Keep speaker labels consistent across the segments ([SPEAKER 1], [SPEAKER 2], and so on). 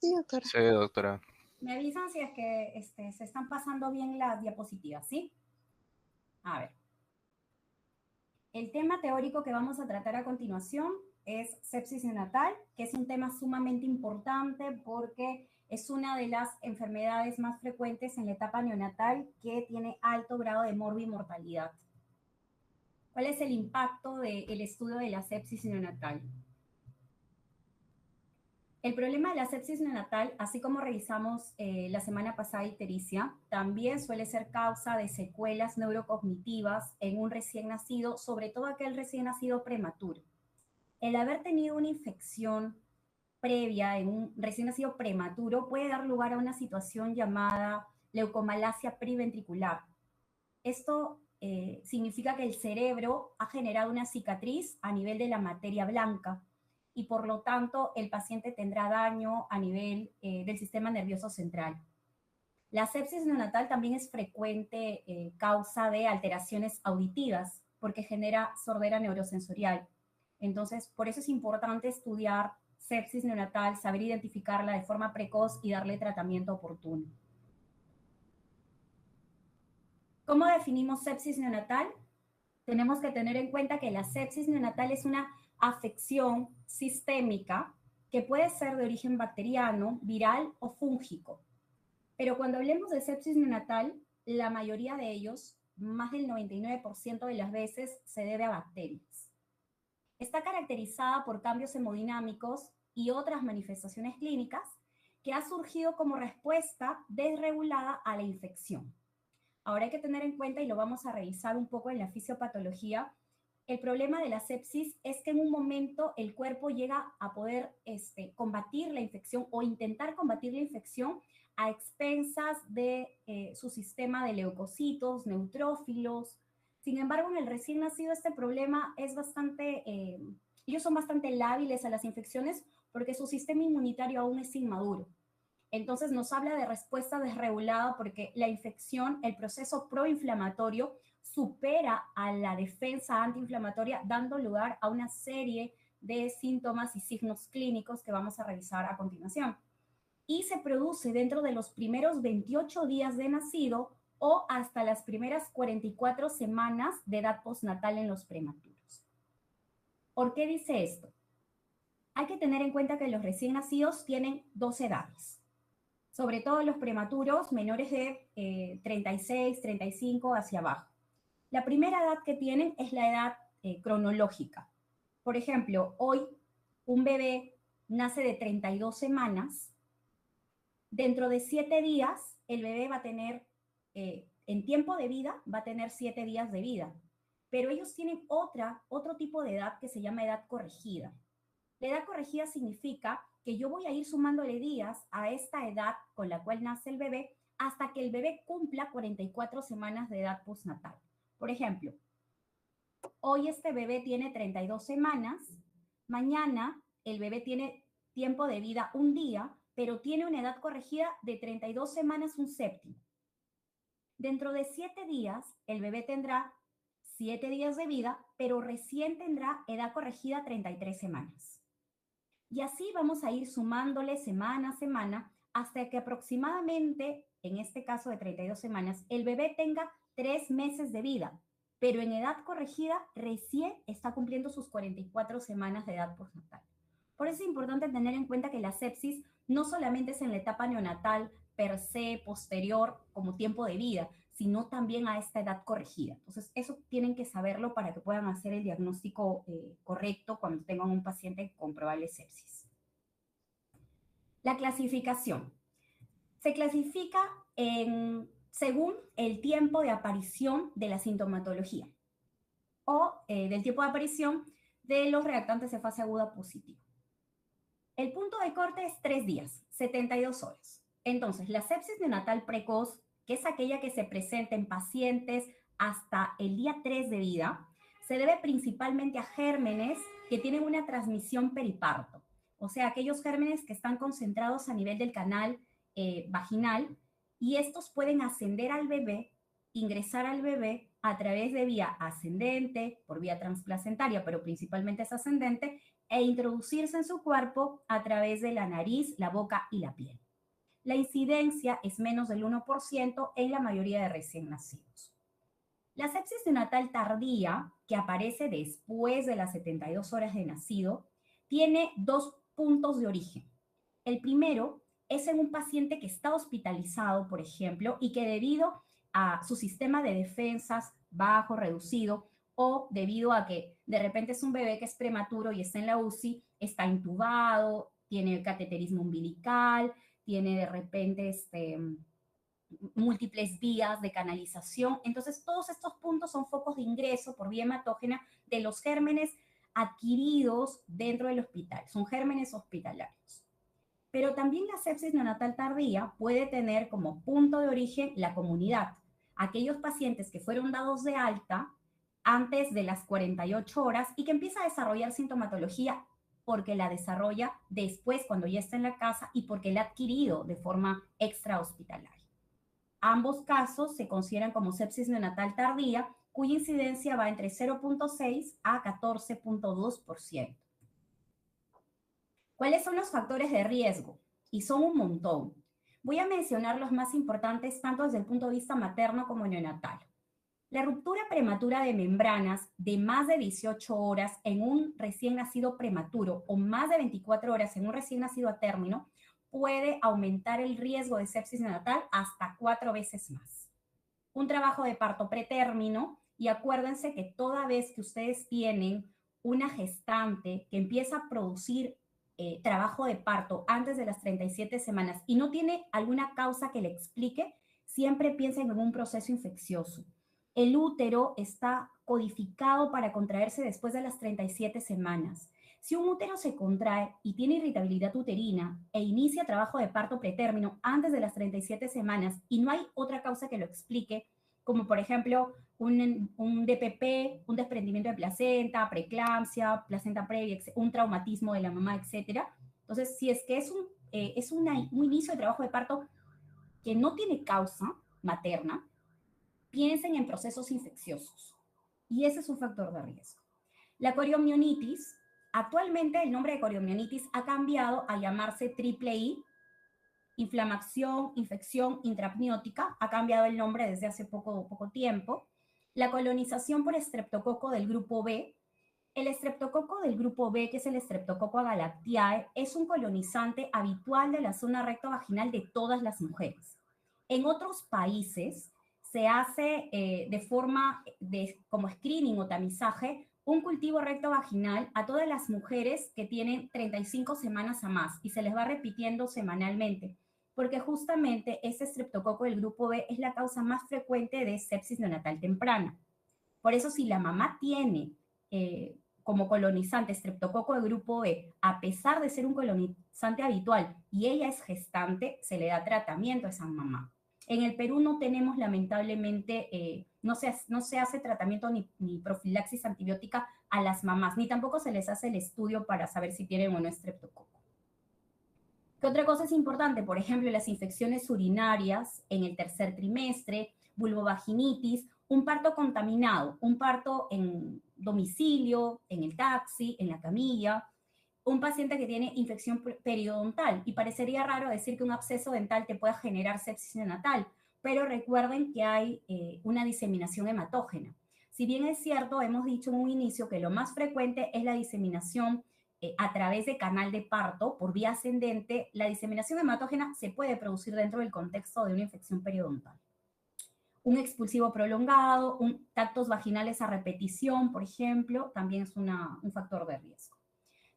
[SPEAKER 1] Sí, doctora.
[SPEAKER 2] Sí, doctora.
[SPEAKER 3] Me avisan si es que se están pasando bien las diapositivas, ¿sí? A ver. El tema teórico que vamos a tratar a continuación es sepsis neonatal, que es un tema sumamente importante porque es una de las enfermedades más frecuentes en la etapa neonatal que tiene alto grado de morbimortalidad. ¿Cuál es el impacto del estudio de la sepsis neonatal? El problema de la sepsis neonatal, así como revisamos la semana pasada ictericia, también suele ser causa de secuelas neurocognitivas en un recién nacido, sobre todo aquel recién nacido prematuro. El haber tenido una infección previa en un recién nacido prematuro puede dar lugar a una situación llamada leucomalacia periventricular. Esto significa que el cerebro ha generado una cicatriz a nivel de la materia blanca y por lo tanto el paciente tendrá daño a nivel del sistema nervioso central. La sepsis neonatal también es frecuente causa de alteraciones auditivas porque genera sordera neurosensorial. Entonces, por eso es importante estudiar sepsis neonatal, saber identificarla de forma precoz y darle tratamiento oportuno. ¿Cómo definimos sepsis neonatal? Tenemos que tener en cuenta que la sepsis neonatal es una afección sistémica que puede ser de origen bacteriano, viral o fúngico. Pero cuando hablemos de sepsis neonatal, la mayoría de ellos, más del 99% de las veces, se debe a bacterias. Está caracterizada por cambios hemodinámicos y otras manifestaciones clínicas que ha surgido como respuesta desregulada a la infección. Ahora hay que tener en cuenta, y lo vamos a revisar un poco en la fisiopatología, el problema de la sepsis es que en un momento el cuerpo llega a poder combatir la infección o intentar combatir la infección a expensas de su sistema de leucocitos, neutrófilos. Sin embargo, en el recién nacido este problema es bastante, ellos son bastante lábiles a las infecciones porque su sistema inmunitario aún es inmaduro. Entonces nos habla de respuesta desregulada porque la infección, el proceso proinflamatorio, supera a la defensa antiinflamatoria, dando lugar a una serie de síntomas y signos clínicos que vamos a revisar a continuación. Y se produce dentro de los primeros 28 días de nacido o hasta las primeras 44 semanas de edad postnatal en los prematuros. ¿Por qué dice esto? Hay que tener en cuenta que los recién nacidos tienen dos edades. Sobre todo los prematuros menores de 36, 35 hacia abajo. La primera edad que tienen es la edad cronológica. Por ejemplo, hoy un bebé nace de 32 semanas. Dentro de 7 días, el bebé va a tener, en tiempo de vida, va a tener 7 días de vida. Pero ellos tienen otro tipo de edad que se llama edad corregida. La edad corregida significa que yo voy a ir sumándole días a esta edad con la cual nace el bebé hasta que el bebé cumpla 44 semanas de edad postnatal. Por ejemplo, hoy este bebé tiene 32 semanas, mañana el bebé tiene tiempo de vida un día, pero tiene una edad corregida de 32 semanas un séptimo. Dentro de 7 días, el bebé tendrá 7 días de vida, pero recién tendrá edad corregida 33 semanas. Y así vamos a ir sumándole semana a semana hasta que aproximadamente, en este caso de 32 semanas, el bebé tenga 3 meses de vida, pero en edad corregida recién está cumpliendo sus 44 semanas de edad postnatal. Por eso es importante tener en cuenta que la sepsis no solamente es en la etapa neonatal per se, posterior, como tiempo de vida, sino también a esta edad corregida. Entonces, eso tienen que saberlo para que puedan hacer el diagnóstico correcto cuando tengan un paciente con probable sepsis. La clasificación. Se clasifica según el tiempo de aparición de la sintomatología o del tiempo de aparición de los reactantes de fase aguda positivo. El punto de corte es 3 días, 72 horas. Entonces, la sepsis neonatal precoz, que es aquella que se presenta en pacientes hasta el día 3 de vida, se debe principalmente a gérmenes que tienen una transmisión periparto, o sea, aquellos gérmenes que están concentrados a nivel del canal vaginal y estos pueden ascender al bebé, ingresar al bebé a través de vía ascendente, por vía transplacentaria, pero principalmente es ascendente, e introducirse en su cuerpo a través de la nariz, la boca y la piel. La incidencia es menos del 1% en la mayoría de recién nacidos. La sepsis neonatal tardía, que aparece después de las 72 horas de nacido, tiene dos puntos de origen. El primero es en un paciente que está hospitalizado, por ejemplo, y que debido a su sistema de defensas bajo, reducido, o debido a que de repente es un bebé que es prematuro y está en la UCI, está intubado, tiene cateterismo umbilical, tiene de repente múltiples vías de canalización. Entonces, todos estos puntos son focos de ingreso por vía hematógena de los gérmenes adquiridos dentro del hospital. Son gérmenes hospitalarios. Pero también la sepsis neonatal tardía puede tener como punto de origen la comunidad. Aquellos pacientes que fueron dados de alta antes de las 48 horas y que empieza a desarrollar sintomatología porque la desarrolla después cuando ya está en la casa y porque la ha adquirido de forma extrahospitalaria. Ambos casos se consideran como sepsis neonatal tardía, cuya incidencia va entre 0.6 a 14.2%. ¿Cuáles son los factores de riesgo? Y son un montón. Voy a mencionar los más importantes tanto desde el punto de vista materno como neonatal. La ruptura prematura de membranas de más de 18 horas en un recién nacido prematuro o más de 24 horas en un recién nacido a término puede aumentar el riesgo de sepsis neonatal hasta 4 veces más. Un trabajo de parto pretérmino, y acuérdense que toda vez que ustedes tienen una gestante que empieza a producir trabajo de parto antes de las 37 semanas y no tiene alguna causa que le explique, siempre piensen en un proceso infeccioso. El útero está codificado para contraerse después de las 37 semanas. Si un útero se contrae y tiene irritabilidad uterina e inicia trabajo de parto pretérmino antes de las 37 semanas y no hay otra causa que lo explique, como por ejemplo un DPP, un desprendimiento de placenta, preeclampsia, placenta previa, un traumatismo de la mamá, etc. Entonces, si es que es un inicio de trabajo de parto que no tiene causa materna, piensen en procesos infecciosos. Y ese es un factor de riesgo. La coriomionitis, actualmente el nombre de coriomionitis ha cambiado a llamarse triple I, inflamación, infección intraapniótica, ha cambiado el nombre desde hace poco tiempo. La colonización por estreptococo del grupo B. El estreptococo del grupo B, que es el Streptococcus galactiae, es un colonizante habitual de la zona rectovaginal de todas las mujeres. En otros países se hace de forma como screening o tamizaje un cultivo rectovaginal a todas las mujeres que tienen 35 semanas a más y se les va repitiendo semanalmente, porque justamente ese estreptococo del grupo B es la causa más frecuente de sepsis neonatal temprana. Por eso, si la mamá tiene como colonizante estreptococo de grupo B, a pesar de ser un colonizante habitual y ella es gestante, se le da tratamiento a esa mamá. En el Perú no tenemos, lamentablemente, no se hace tratamiento ni profilaxis antibiótica a las mamás, ni tampoco se les hace el estudio para saber si tienen o no estreptococo. ¿Qué otra cosa es importante? Por ejemplo, las infecciones urinarias en el tercer trimestre, vulvovaginitis, un parto contaminado, un parto en domicilio, en el taxi, en la camilla, un paciente que tiene infección periodontal. Y parecería raro decir que un absceso dental te pueda generar sepsis neonatal, pero recuerden que hay una diseminación hematógena. Si bien es cierto, hemos dicho en un inicio que lo más frecuente es la diseminación a través de canal de parto por vía ascendente, la diseminación hematógena se puede producir dentro del contexto de una infección periodontal. Un expulsivo prolongado, tactos vaginales a repetición, por ejemplo, también es un factor de riesgo.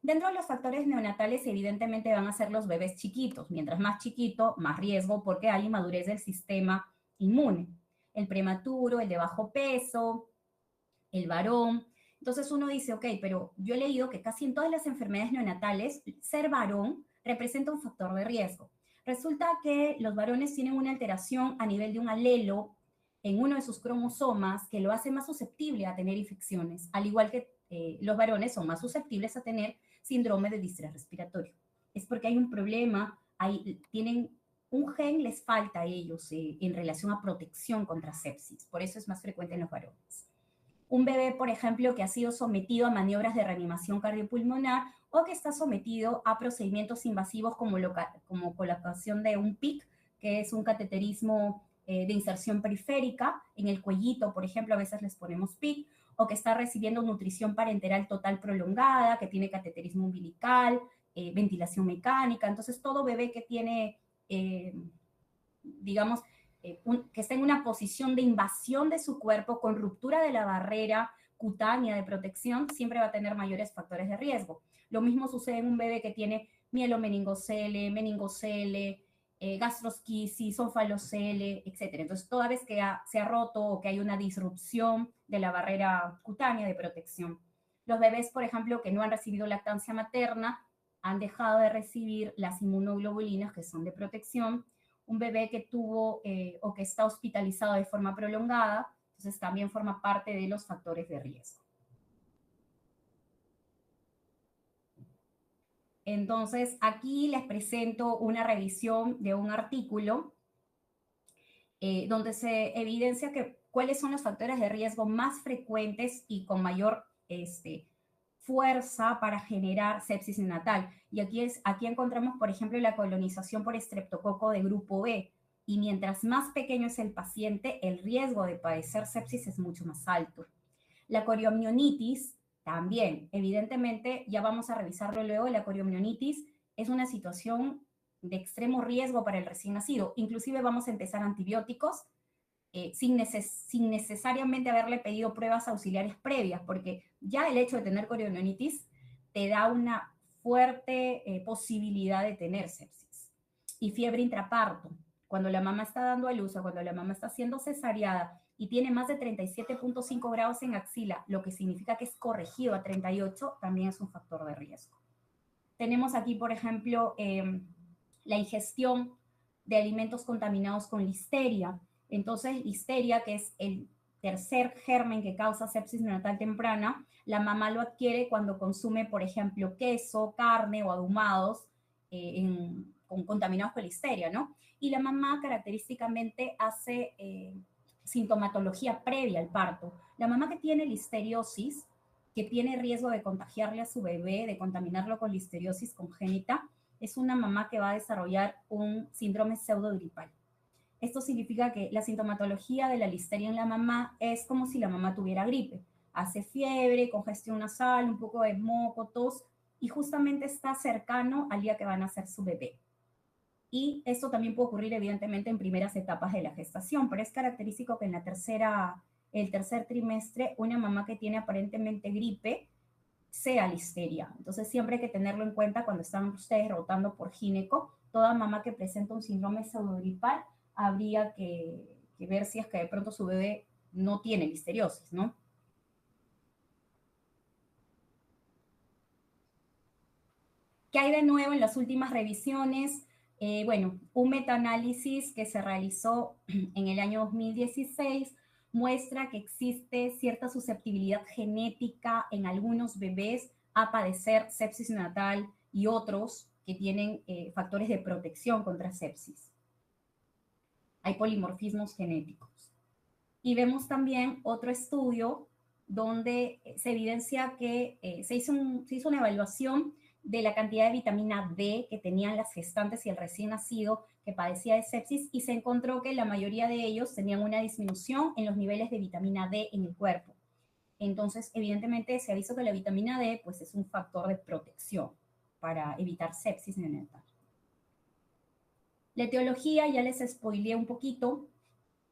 [SPEAKER 3] Dentro de los factores neonatales, evidentemente van a ser los bebés chiquitos. Mientras más chiquito, más riesgo porque hay inmadurez del sistema inmune. El prematuro, el de bajo peso, el varón. Entonces uno dice, ok, pero yo he leído que casi en todas las enfermedades neonatales, ser varón representa un factor de riesgo. Resulta que los varones tienen una alteración a nivel de un alelo en uno de sus cromosomas que lo hace más susceptible a tener infecciones, al igual que los varones son más susceptibles a tener síndrome de distrés respiratorio. Es porque hay un problema, tienen un gen, les falta a ellos en relación a protección contra sepsis, por eso es más frecuente en los varones. Un bebé, por ejemplo, que ha sido sometido a maniobras de reanimación cardiopulmonar o que está sometido a procedimientos invasivos como colocación de un PIC, que es un cateterismo de inserción periférica en el cuellito, por ejemplo, a veces les ponemos PIC, o que está recibiendo nutrición parenteral total prolongada, que tiene cateterismo umbilical, ventilación mecánica. Entonces, todo bebé que tiene, digamos, que está en una posición de invasión de su cuerpo con ruptura de la barrera cutánea de protección, siempre va a tener mayores factores de riesgo. Lo mismo sucede en un bebé que tiene mielomeningocele, meningocele, gastrosquisis, onfalocele, etc. Entonces, toda vez que se ha roto o que hay una disrupción de la barrera cutánea de protección. Los bebés, por ejemplo, que no han recibido lactancia materna, han dejado de recibir las inmunoglobulinas que son de protección. Un bebé que tuvo o que está hospitalizado de forma prolongada, entonces también forma parte de los factores de riesgo. Entonces, aquí les presento una revisión de un artículo donde se evidencia cuáles son los factores de riesgo más frecuentes y con mayor fuerza para generar sepsis neonatal. Y aquí encontramos, por ejemplo, la colonización por estreptococo de grupo B. Y mientras más pequeño es el paciente, el riesgo de padecer sepsis es mucho más alto. La coriomionitis también, evidentemente, ya vamos a revisarlo luego, la coriomionitis es una situación de extremo riesgo para el recién nacido. Inclusive vamos a empezar antibióticos sin necesariamente haberle pedido pruebas auxiliares previas, porque ya el hecho de tener coriomionitis te da una fuerte posibilidad de tener sepsis. Y fiebre intraparto, cuando la mamá está dando a luz o cuando la mamá está siendo cesareada y tiene más de 37.5 grados en axila, lo que significa que es corregido a 38, también es un factor de riesgo. Tenemos aquí, por ejemplo, la ingestión de alimentos contaminados con listeria. Entonces, listeria, que es el tercer germen que causa sepsis neonatal temprana, la mamá lo adquiere cuando consume, por ejemplo, queso, carne o ahumados contaminados con listeria, ¿no? Y la mamá característicamente hace sintomatología previa al parto. La mamá que tiene listeriosis, que tiene riesgo de contagiarle a su bebé, de contaminarlo con listeriosis congénita, es una mamá que va a desarrollar un síndrome pseudogripal. Esto significa que la sintomatología de la listeria en la mamá es como si la mamá tuviera gripe. Hace fiebre, congestión nasal, un poco de moco, tos, y justamente está cercano al día que van a nacer su bebé. Y esto también puede ocurrir evidentemente en primeras etapas de la gestación, pero es característico que en el tercer trimestre, una mamá que tiene aparentemente gripe sea listeria. Entonces siempre hay que tenerlo en cuenta cuando están ustedes rotando por gineco. Toda mamá que presenta un síndrome pseudogripal habría que ver si es que de pronto su bebé no tiene listeriosis, ¿no? ¿Qué hay de nuevo en las últimas revisiones? Bueno, un metaanálisis que se realizó en el año 2016 muestra que existe cierta susceptibilidad genética en algunos bebés a padecer sepsis neonatal y otros que tienen factores de protección contra sepsis. Hay polimorfismos genéticos. Y vemos también otro estudio donde se evidencia que se hizo una evaluación de la cantidad de vitamina D que tenían las gestantes y el recién nacido que padecía de sepsis y se encontró que la mayoría de ellos tenían una disminución en los niveles de vitamina D en el cuerpo. Entonces, evidentemente, se ha visto que la vitamina D pues, es un factor de protección para evitar sepsis neonatal. La etiología, ya les spoileé un poquito.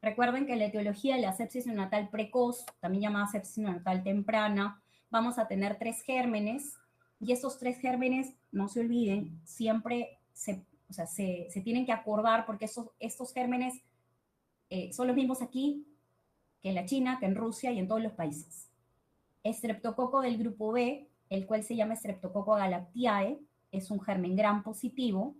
[SPEAKER 3] Recuerden que la etiología de la sepsis neonatal precoz, también llamada sepsis neonatal temprana, vamos a tener 3 gérmenes y estos 3 gérmenes, no se olviden, siempre se tienen que acordar porque estos gérmenes son los mismos aquí que en la China, que en Rusia y en todos los países. Streptococo del grupo B, el cual se llama Streptococcus galactiae, es un germen gram positivo.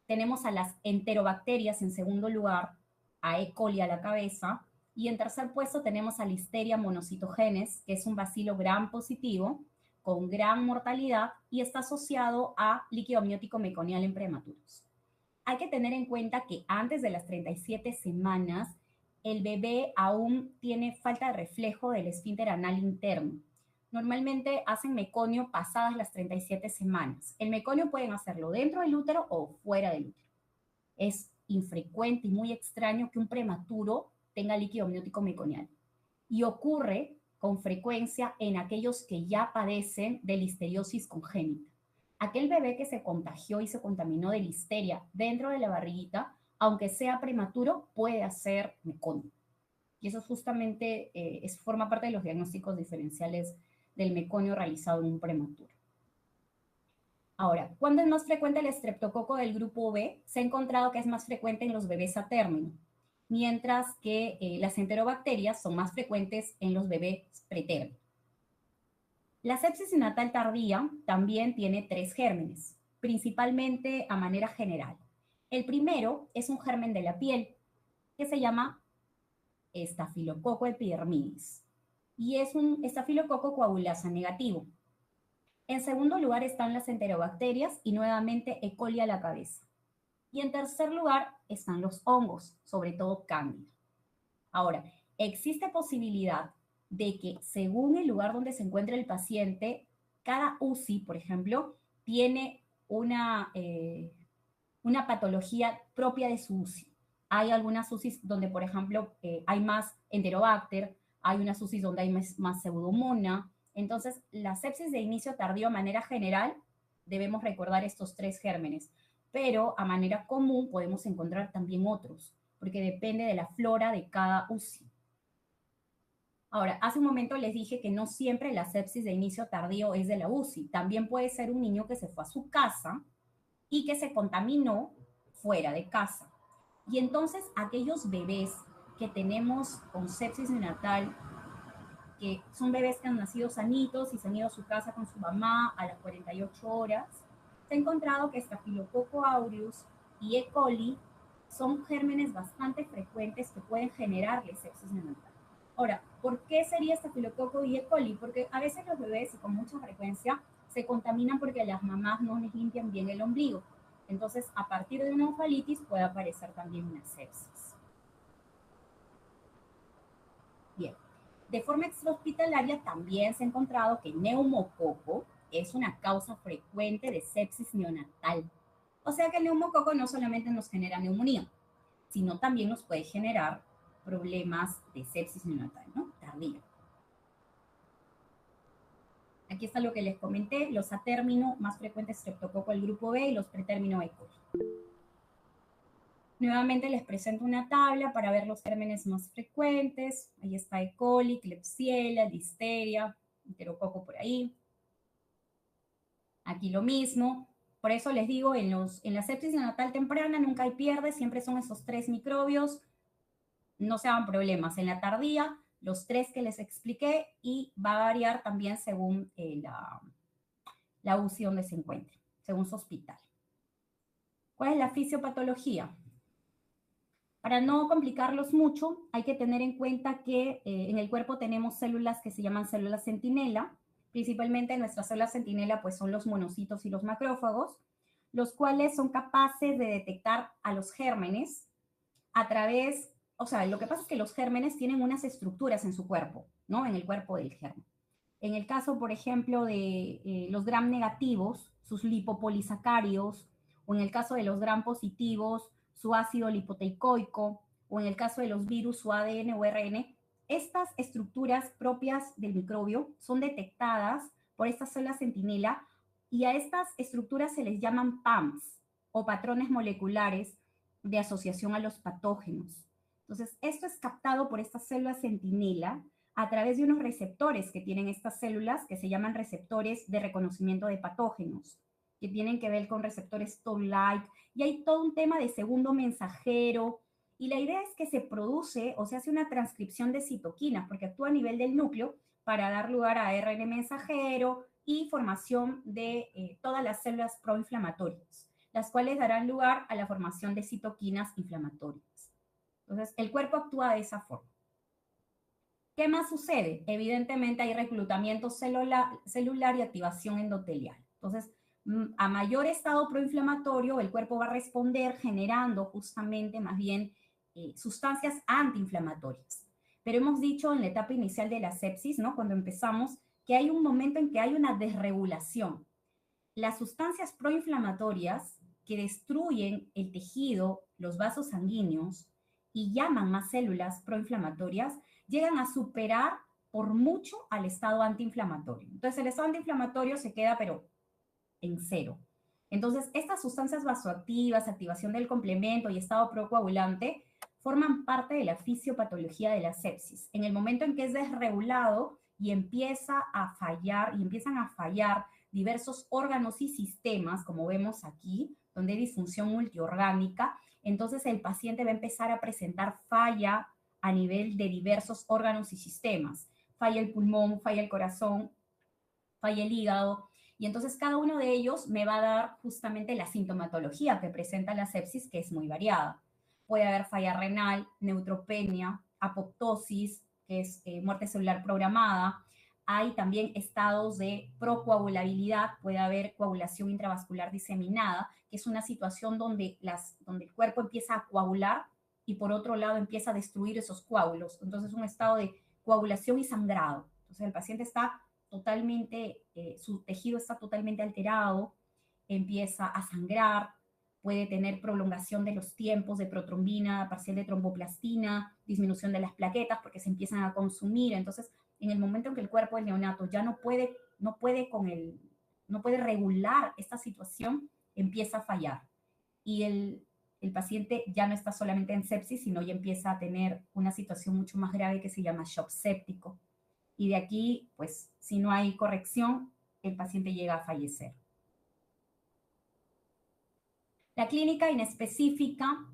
[SPEAKER 3] Tenemos a las enterobacterias en segundo lugar, a E. coli a la cabeza, y en tercer puesto tenemos a Listeria monocytogenes, que es un bacilo gram positivo, con gran mortalidad y está asociado a líquido amniótico meconial en prematuros. Hay que tener en cuenta que antes de las 37 semanas, el bebé aún tiene falta de reflejo del esfínter anal interno. normalmente hacen meconio pasadas las 37 semanas. El meconio pueden hacerlo dentro del útero o fuera del útero. Es infrecuente y muy extraño que un prematuro tenga líquido amniótico meconial. Y ocurre con frecuencia en aquellos que ya padecen de listeriosis congénita. Aquel bebé que se contagió y se contaminó de listeria dentro de la barriguita, aunque sea prematuro, puede hacer meconio. Y eso justamente forma parte de los diagnósticos diferenciales del meconio realizado en un prematuro. Ahora, ¿cuándo es más frecuente el estreptococo del grupo B? Se ha encontrado que es más frecuente en los bebés a término, mientras que las enterobacterias son más frecuentes en los bebés pretérmino. La sepsis neonatal tardía también tiene 3 gérmenes, principalmente a manera general. El primero es un germen de la piel, que se llama Staphylococcus epidermidis, y es un estafilococo coagulasa negativo. En segundo lugar están las enterobacterias y nuevamente E. coli a la cabeza. Y en tercer lugar están los hongos, sobre todo cándida. Ahora, existe posibilidad de que según el lugar donde se encuentre el paciente, cada UCI, por ejemplo, tiene una patología propia de su UCI. Hay algunas UCIs donde, por ejemplo, hay más enterobacter, hay unas UCIs donde hay más pseudomonas. Entonces, la sepsis de inicio tardío a manera general, debemos recordar estos 3 gérmenes, pero a manera común podemos encontrar también otros, porque depende de la flora de cada UCI. Ahora, hace un momento les dije que no siempre la sepsis de inicio tardío es de la UCI. También puede ser un niño que se fue a su casa y que se contaminó fuera de casa. Y entonces aquellos bebés que tenemos con sepsis neonatal, que son bebés que han nacido sanitos y se han ido a su casa con su mamá a las 48 horas, se ha encontrado que Staphylococcus aureus y E. coli son gérmenes bastante frecuentes que pueden generarle sepsis neonatal. Ahora, ¿por qué sería Staphylococcus y E. coli? Porque a veces los bebés, y con mucha frecuencia, se contaminan porque las mamás no les limpian bien el ombligo. Entonces, a partir de una oncolitis puede aparecer también una sepsis. Bien, de forma extrahospitalaria también se ha encontrado que neumococo es una causa frecuente de sepsis neonatal. O sea que el neumococo no solamente nos genera neumonía, sino también nos puede generar problemas de sepsis neonatal, ¿no? Tardía. Aquí está lo que les comenté, los a término más frecuentes streptococo del grupo B y los pretérmino E. coli. Nuevamente les presento una tabla para ver los gérmenes más frecuentes. Ahí está E. coli, Klebsiella, Listeria, Enterococo por ahí. Aquí lo mismo. Por eso les digo, en la sepsis neonatal temprana nunca hay pierde, siempre son esos 3 microbios. No se hagan problemas. En la tardía, los 3 que les expliqué y va a variar también según la UCI donde se encuentre, según su hospital. ¿Cuál es la fisiopatología? Para no complicarlos mucho, hay que tener en cuenta que en el cuerpo tenemos células que se llaman células centinela. Principalmente nuestras células centinela pues, son los monocitos y los macrófagos, los cuales son capaces de detectar a los gérmenes a través, o sea, lo que pasa es que los gérmenes tienen unas estructuras en su cuerpo, ¿no? En el cuerpo del germen. En el caso, por ejemplo, de los gram negativos, sus lipopolisacáridos, o en el caso de los gram positivos, su ácido lipoteicoico, o en el caso de los virus, su ADN o RN, estas estructuras propias del microbio son detectadas por estas células centinela y a estas estructuras se les llaman PAMs o patrones moleculares de asociación a los patógenos. Entonces, esto es captado por estas células centinela a través de unos receptores que tienen estas células que se llaman receptores de reconocimiento de patógenos, que tienen que ver con receptores toll-like, y hay todo un tema de segundo mensajero, y la idea es que se produce o se hace una transcripción de citoquinas, porque actúa a nivel del núcleo para dar lugar a ARN mensajero y formación de todas las células proinflamatorias, las cuales darán lugar a la formación de citoquinas inflamatorias. Entonces, el cuerpo actúa de esa forma. ¿Qué más sucede? Evidentemente hay reclutamiento celular y activación endotelial. Entonces, a mayor estado proinflamatorio, el cuerpo va a responder generando justamente más bien sustancias antiinflamatorias. Pero hemos dicho en la etapa inicial de la sepsis, ¿no? Cuando empezamos, que hay un momento en que hay una desregulación. Las sustancias proinflamatorias que destruyen el tejido, los vasos sanguíneos y llaman más células proinflamatorias, llegan a superar por mucho al estado antiinflamatorio. Entonces el estado antiinflamatorio se queda pero en cero. Entonces estas sustancias vasoactivas, activación del complemento y estado procoagulante forman parte de la fisiopatología de la sepsis. En el momento en que es desregulado y empiezan a fallar diversos órganos y sistemas, como vemos aquí, donde hay disfunción multiorgánica, entonces el paciente va a empezar a presentar falla a nivel de diversos órganos y sistemas. Falla el pulmón, falla el corazón, falla el hígado, y entonces cada uno de ellos me va a dar justamente la sintomatología que presenta la sepsis, que es muy variada. Puede haber falla renal, neutropenia, apoptosis, que es muerte celular programada. Hay también estados de procoagulabilidad, puede haber coagulación intravascular diseminada, que es una situación donde el cuerpo empieza a coagular y por otro lado empieza a destruir esos coágulos. Entonces es un estado de coagulación y sangrado. Entonces el paciente está totalmente, su tejido está totalmente alterado, empieza a sangrar, puede tener prolongación de los tiempos de protrombina, parcial de tromboplastina, disminución de las plaquetas porque se empiezan a consumir. Entonces, en el momento en que el cuerpo del neonato ya no puede regular esta situación, empieza a fallar. Y el paciente ya no está solamente en sepsis, sino ya empieza a tener una situación mucho más grave que se llama shock séptico. Y de aquí, pues, si no hay corrección, el paciente llega a fallecer. La clínica inespecífica,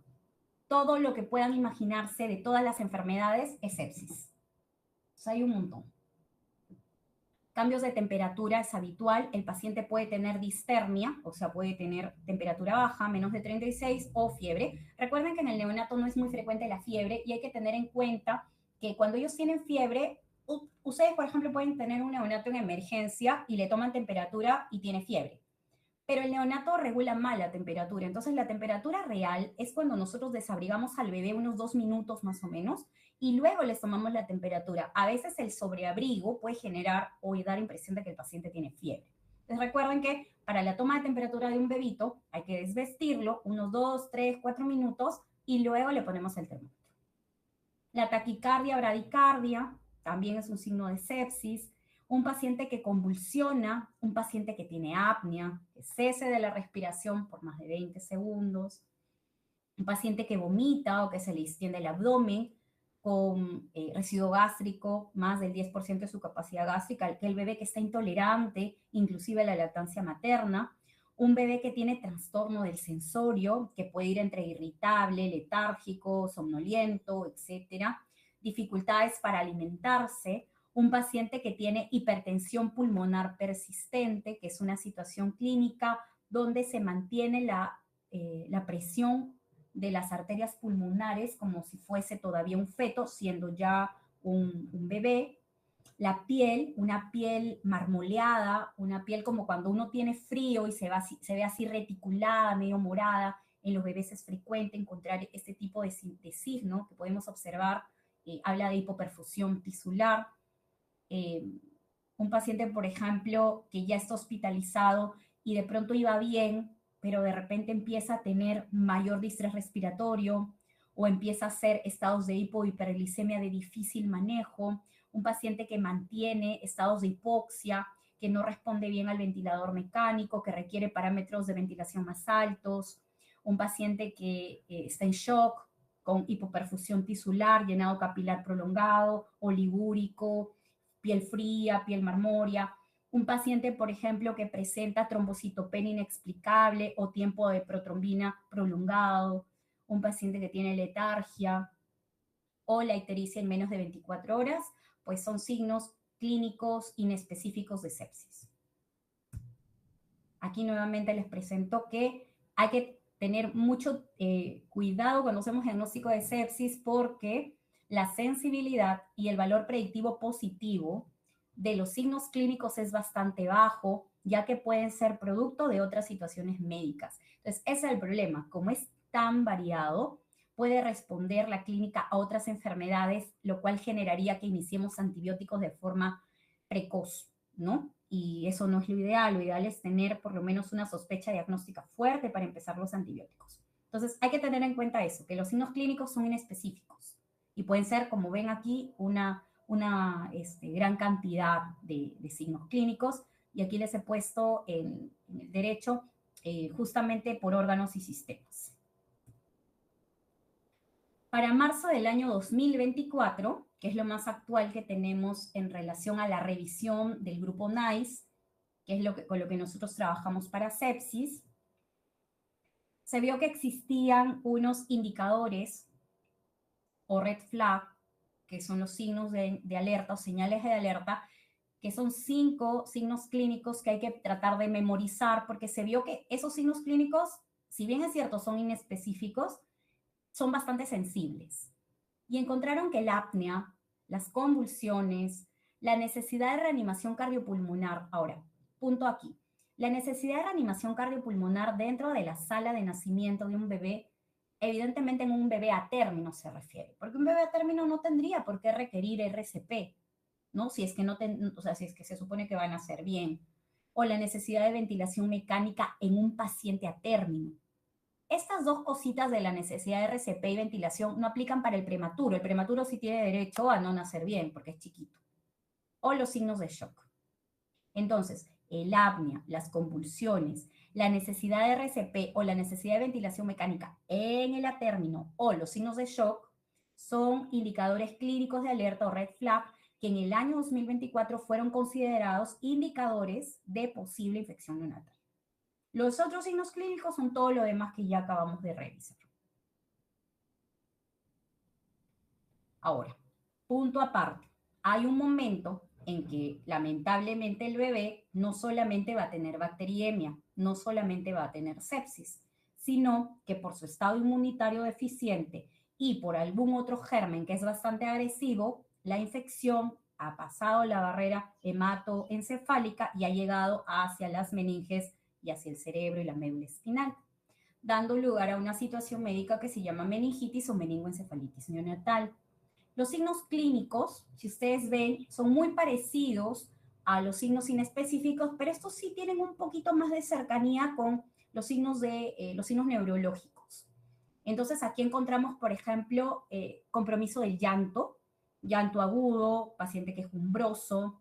[SPEAKER 3] todo lo que puedan imaginarse de todas las enfermedades es sepsis. O sea, hay un montón. Cambios de temperatura es habitual. El paciente puede tener distermia, o sea, puede tener temperatura baja, menos de 36, o fiebre. Recuerden que en el neonato no es muy frecuente la fiebre y hay que tener en cuenta que cuando ellos tienen fiebre, ustedes, por ejemplo, pueden tener un neonato en emergencia y le toman temperatura y tiene fiebre. Pero el neonato regula mal la temperatura. Entonces, la temperatura real es cuando nosotros desabrigamos al bebé unos 2 minutos más o menos y luego les tomamos la temperatura. A veces el sobreabrigo puede generar o dar impresión de que el paciente tiene fiebre. Entonces, recuerden que para la toma de temperatura de un bebito hay que desvestirlo unos 2, 3, 4 minutos y luego le ponemos el termómetro. La taquicardia, bradicardia, también es un signo de sepsis. Un paciente que convulsiona, un paciente que tiene apnea, que cese de la respiración por más de 20 segundos, un paciente que vomita o que se le extiende el abdomen con residuo gástrico, más del 10% de su capacidad gástrica, aquel bebé que está intolerante, inclusive a la lactancia materna, un bebé que tiene trastorno del sensorio, que puede ir entre irritable, letárgico, somnoliento, etcétera, dificultades para alimentarse, un paciente que tiene hipertensión pulmonar persistente, que es una situación clínica donde se mantiene la presión de las arterias pulmonares como si fuese todavía un feto, siendo ya un bebé. La piel, una piel marmoleada, una piel como cuando uno tiene frío y se ve así reticulada, medio morada. En los bebés es frecuente encontrar este tipo de signo que podemos observar. Habla de hipoperfusión tisular. Un paciente, por ejemplo, que ya está hospitalizado y de pronto iba bien, pero de repente empieza a tener mayor distrés respiratorio o empieza a hacer estados de hipohiperglicemia de difícil manejo, un paciente que mantiene estados de hipoxia, que no responde bien al ventilador mecánico, que requiere parámetros de ventilación más altos, un paciente que está en shock con hipoperfusión tisular, llenado capilar prolongado, oligúrico, piel fría, piel marmórea, un paciente, por ejemplo, que presenta trombocitopenia inexplicable o tiempo de protrombina prolongado, un paciente que tiene letargia o la ictericia en menos de 24 horas, pues son signos clínicos inespecíficos de sepsis. Aquí nuevamente les presento que hay que tener mucho cuidado cuando hacemos diagnóstico de sepsis porque la sensibilidad y el valor predictivo positivo de los signos clínicos es bastante bajo, ya que pueden ser producto de otras situaciones médicas. Entonces, ese es el problema. Como es tan variado, puede responder la clínica a otras enfermedades, lo cual generaría que iniciemos antibióticos de forma precoz. ¿no? Y eso no es lo ideal es tener por lo menos una sospecha diagnóstica fuerte para empezar los antibióticos. Entonces hay que tener en cuenta eso, que los signos clínicos son inespecíficos y pueden ser, como ven aquí, una gran cantidad de signos clínicos, y aquí les he puesto en el derecho justamente por órganos y sistemas. Para marzo del año 2024, que es lo más actual que tenemos en relación a la revisión del grupo NICE, que es con lo que nosotros trabajamos para sepsis, se vio que existían unos indicadores o red flag, que son los signos de alerta o señales de alerta, que son 5 signos clínicos que hay que tratar de memorizar, porque se vio que esos signos clínicos, si bien es cierto, son inespecíficos, son bastante sensibles. Y encontraron que la apnea, las convulsiones, la necesidad de reanimación cardiopulmonar, ahora, punto aquí, la necesidad de reanimación cardiopulmonar dentro de la sala de nacimiento de un bebé, evidentemente en un bebé a término se refiere, porque un bebé a término no tendría por qué requerir RCP, ¿no? Si es que si es que se supone que van a hacer bien. O la necesidad de ventilación mecánica en un paciente a término. Estas dos cositas de la necesidad de RCP y ventilación no aplican para el prematuro. El prematuro sí tiene derecho a no nacer bien porque es chiquito. O los signos de shock. Entonces, el apnea, las convulsiones, la necesidad de RCP o la necesidad de ventilación mecánica en el atérmino o los signos de shock son indicadores clínicos de alerta o red flag que en el año 2024 fueron considerados indicadores de posible infección neonatal. Los otros signos clínicos son todo lo demás que ya acabamos de revisar. Ahora, punto aparte, hay un momento en que lamentablemente el bebé no solamente va a tener bacteriemia, no solamente va a tener sepsis, sino que por su estado inmunitario deficiente y por algún otro germen que es bastante agresivo, la infección ha pasado la barrera hematoencefálica y ha llegado hacia las meninges y hacia el cerebro y la médula espinal, dando lugar a una situación médica que se llama meningitis o meningoencefalitis neonatal. Los signos clínicos, si ustedes ven, son muy parecidos a los signos inespecíficos, pero estos sí tienen un poquito más de cercanía con los signos neurológicos. Entonces aquí encontramos, por ejemplo, compromiso del llanto, llanto agudo, paciente quejumbroso,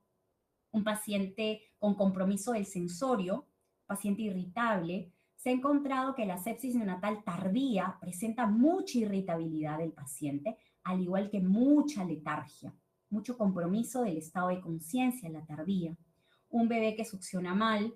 [SPEAKER 3] un paciente con compromiso del sensorio, paciente irritable. Se ha encontrado que la sepsis neonatal tardía presenta mucha irritabilidad del paciente, al igual que mucha letargia, mucho compromiso del estado de conciencia en la tardía. Un bebé que succiona mal,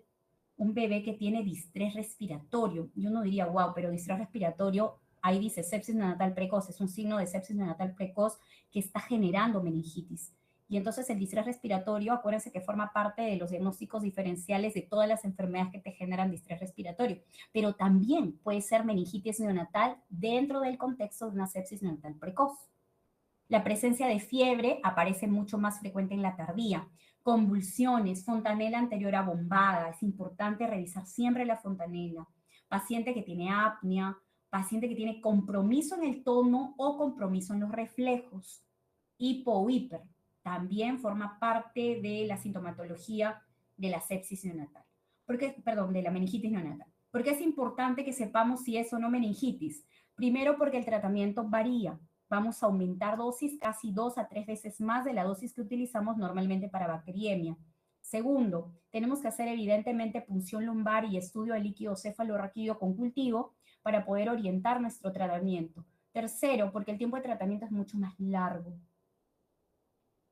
[SPEAKER 3] un bebé que tiene distrés respiratorio. Yo no diría, wow, pero distrés respiratorio, ahí dice sepsis neonatal precoz, es un signo de sepsis neonatal precoz que está generando meningitis. Y entonces el distrés respiratorio, acuérdense que forma parte de los diagnósticos diferenciales de todas las enfermedades que te generan distrés respiratorio, pero también puede ser meningitis neonatal dentro del contexto de una sepsis neonatal precoz. La presencia de fiebre aparece mucho más frecuente en la tardía. Convulsiones, fontanela anterior abombada, es importante revisar siempre la fontanela. Paciente que tiene apnea, paciente que tiene compromiso en el tono o compromiso en los reflejos. Hipo o hiper, también forma parte de la sintomatología de la sepsis neonatal. De la meningitis neonatal. ¿Por qué es importante que sepamos si es o no meningitis? Primero, porque el tratamiento varía. Vamos a aumentar dosis casi 2 a 3 veces más de la dosis que utilizamos normalmente para bacteriemia. Segundo, tenemos que hacer evidentemente punción lumbar y estudio de líquido cefalorraquídeo con cultivo para poder orientar nuestro tratamiento. Tercero, porque el tiempo de tratamiento es mucho más largo.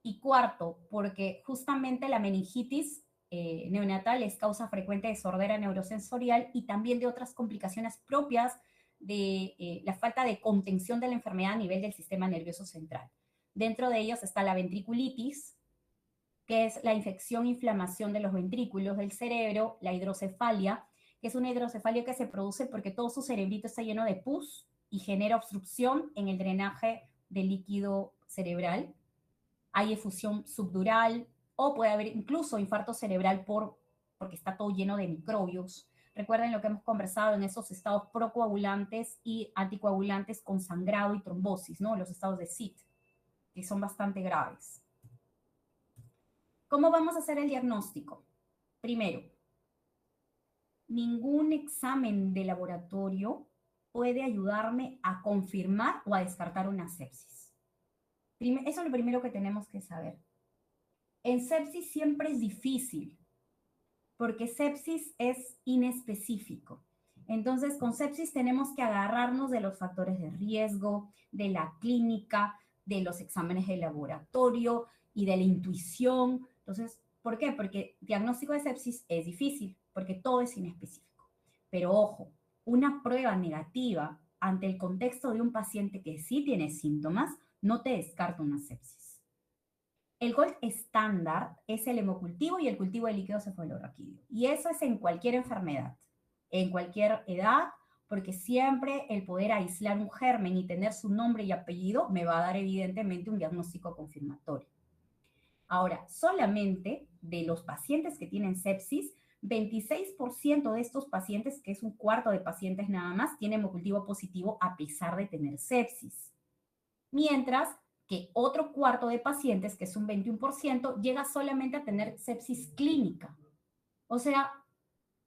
[SPEAKER 3] Y cuarto, porque justamente la meningitis neonatal es causa frecuente de sordera neurosensorial y también de otras complicaciones propias de la falta de contención de la enfermedad a nivel del sistema nervioso central. Dentro de ellos está la ventriculitis, que es la infección e inflamación de los ventrículos del cerebro, la hidrocefalia, que es una hidrocefalia que se produce porque todo su cerebrito está lleno de pus y genera obstrucción en el drenaje del líquido cerebral. Hay efusión subdural o puede haber incluso infarto cerebral porque está todo lleno de microbios. Recuerden lo que hemos conversado en esos estados procoagulantes y anticoagulantes con sangrado y trombosis, ¿no? Los estados de SIT, que son bastante graves. ¿Cómo vamos a hacer el diagnóstico? Primero, ningún examen de laboratorio puede ayudarme a confirmar o a descartar una sepsis. Eso es lo primero que tenemos que saber. En sepsis siempre es difícil, porque sepsis es inespecífico. Entonces, con sepsis tenemos que agarrarnos de los factores de riesgo, de la clínica, de los exámenes de laboratorio y de la intuición. Entonces, ¿por qué? Porque diagnóstico de sepsis es difícil, porque todo es inespecífico. Pero ojo, una prueba negativa ante el contexto de un paciente que sí tiene síntomas no te descarta una sepsis. El gold estándar es el hemocultivo y el cultivo de líquido cefalorraquídeo. Y eso es en cualquier enfermedad, en cualquier edad, porque siempre el poder aislar un germen y tener su nombre y apellido me va a dar evidentemente un diagnóstico confirmatorio. Ahora, solamente de los pacientes que tienen sepsis, 26% de estos pacientes, que es un cuarto de pacientes nada más, tienen hemocultivo positivo a pesar de tener sepsis. Mientras que otro cuarto de pacientes, que es un 21%, llega solamente a tener sepsis clínica. O sea,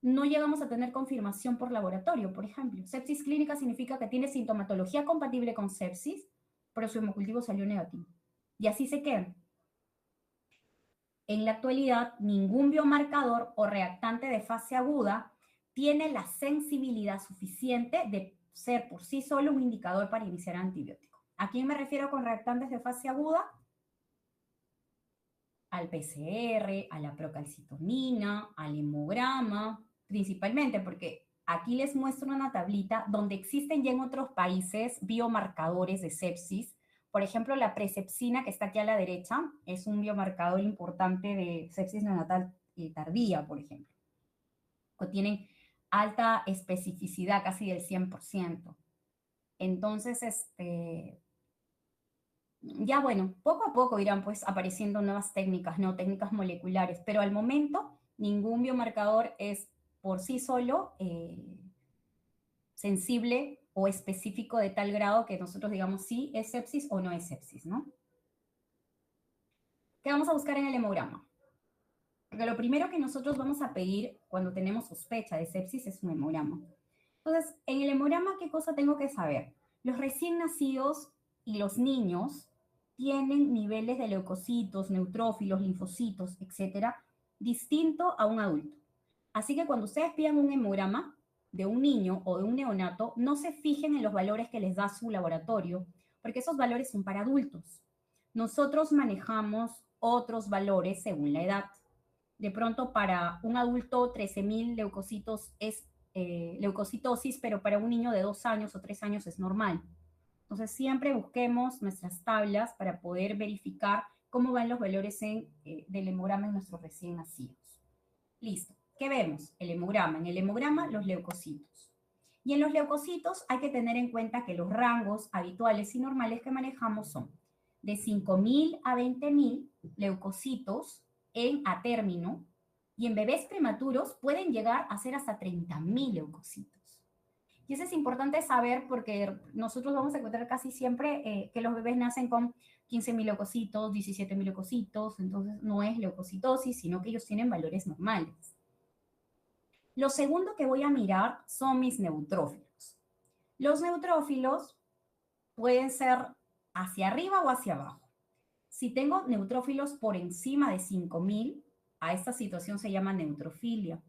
[SPEAKER 3] no llegamos a tener confirmación por laboratorio, por ejemplo. Sepsis clínica significa que tiene sintomatología compatible con sepsis, pero su hemocultivo salió negativo. Y así se quedan. En la actualidad, ningún biomarcador o reactante de fase aguda tiene la sensibilidad suficiente de ser por sí solo un indicador para iniciar antibiótico. ¿A quién me refiero con reactantes de fase aguda? Al PCR, a la procalcitonina, al hemograma, principalmente porque aquí les muestro una tablita donde existen ya en otros países biomarcadores de sepsis. Por ejemplo, la presepsina, que está aquí a la derecha, es un biomarcador importante de sepsis neonatal tardía, por ejemplo. O tienen alta especificidad, casi del 100%. Entonces, ya bueno, poco a poco irán pues apareciendo nuevas técnicas, ¿no? Técnicas moleculares, pero al momento ningún biomarcador es por sí solo sensible o específico de tal grado que nosotros digamos sí es sepsis o no es sepsis, ¿no? ¿Qué vamos a buscar en el hemograma? Porque lo primero que nosotros vamos a pedir cuando tenemos sospecha de sepsis es un hemograma. Entonces, en el hemograma, ¿qué cosa tengo que saber? Los recién nacidos y los niños tienen niveles de leucocitos, neutrófilos, linfocitos, etcétera, distinto a un adulto. Así que cuando ustedes pidan un hemograma de un niño o de un neonato, no se fijen en los valores que les da su laboratorio, porque esos valores son para adultos. Nosotros manejamos otros valores según la edad. De pronto, para un adulto, 13.000 leucocitos es leucocitosis, pero para un niño de 2 años o 3 años es normal. Entonces, siempre busquemos nuestras tablas para poder verificar cómo van los valores del hemograma en nuestros recién nacidos. Listo. ¿Qué vemos? El hemograma. En el hemograma, los leucocitos. Y en los leucocitos hay que tener en cuenta que los rangos habituales y normales que manejamos son de 5.000 a 20.000 leucocitos a término, y en bebés prematuros pueden llegar a ser hasta 30.000 leucocitos. Y eso es importante saber porque nosotros vamos a encontrar casi siempre que los bebés nacen con 15.000 leucocitos, 17.000 leucocitos, entonces no es leucocitosis, sino que ellos tienen valores normales. Lo segundo que voy a mirar son mis neutrófilos. Los neutrófilos pueden ser hacia arriba o hacia abajo. Si tengo neutrófilos por encima de 5.000, a esta situación se llama neutrofilia.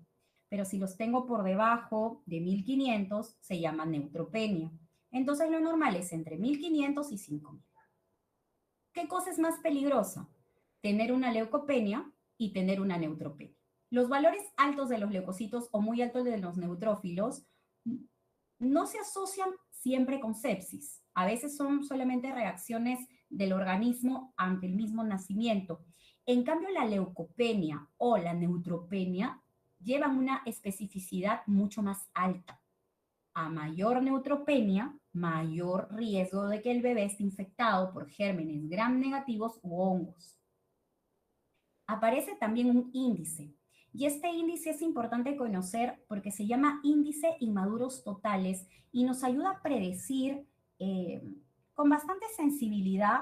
[SPEAKER 3] Pero si los tengo por debajo de 1.500, se llama neutropenia. Entonces lo normal es entre 1.500 y 5.000. ¿Qué cosa es más peligrosa? Tener una leucopenia y tener una neutropenia. Los valores altos de los leucocitos o muy altos de los neutrófilos no se asocian siempre con sepsis. A veces son solamente reacciones del organismo ante el mismo nacimiento. En cambio, la leucopenia o la neutropenia llevan una especificidad mucho más alta. A mayor neutropenia, mayor riesgo de que el bebé esté infectado por gérmenes gram negativos u hongos. Aparece también un índice, y este índice es importante conocer porque se llama índice inmaduros totales y nos ayuda a predecir con bastante sensibilidad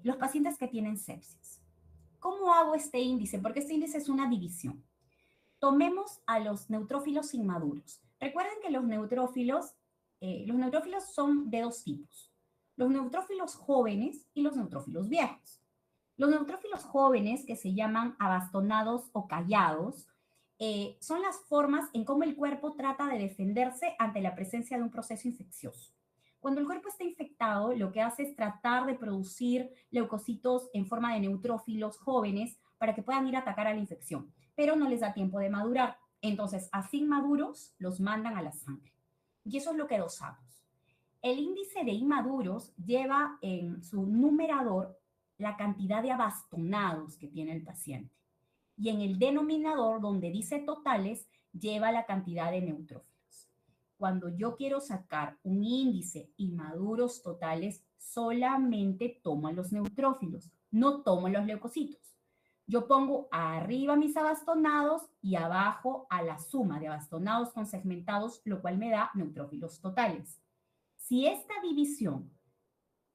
[SPEAKER 3] los pacientes que tienen sepsis. ¿Cómo hago este índice? Porque este índice es una división. Tomemos a los neutrófilos inmaduros. Recuerden que los neutrófilos son de dos tipos. Los neutrófilos jóvenes y los neutrófilos viejos. Los neutrófilos jóvenes, que se llaman abastonados o callados, son las formas en cómo el cuerpo trata de defenderse ante la presencia de un proceso infeccioso. Cuando el cuerpo está infectado, lo que hace es tratar de producir leucocitos en forma de neutrófilos jóvenes para que puedan ir a atacar a la infección, pero no les da tiempo de madurar. Entonces, así inmaduros los mandan a la sangre. Y eso es lo que dosamos. El índice de inmaduros lleva en su numerador la cantidad de abastonados que tiene el paciente. Y en el denominador, donde dice totales, lleva la cantidad de neutrófilos. Cuando yo quiero sacar un índice inmaduros totales, solamente tomo los neutrófilos, no tomo los leucocitos. Yo pongo arriba mis abastonados y abajo a la suma de abastonados con segmentados, lo cual me da neutrófilos totales. Si esta división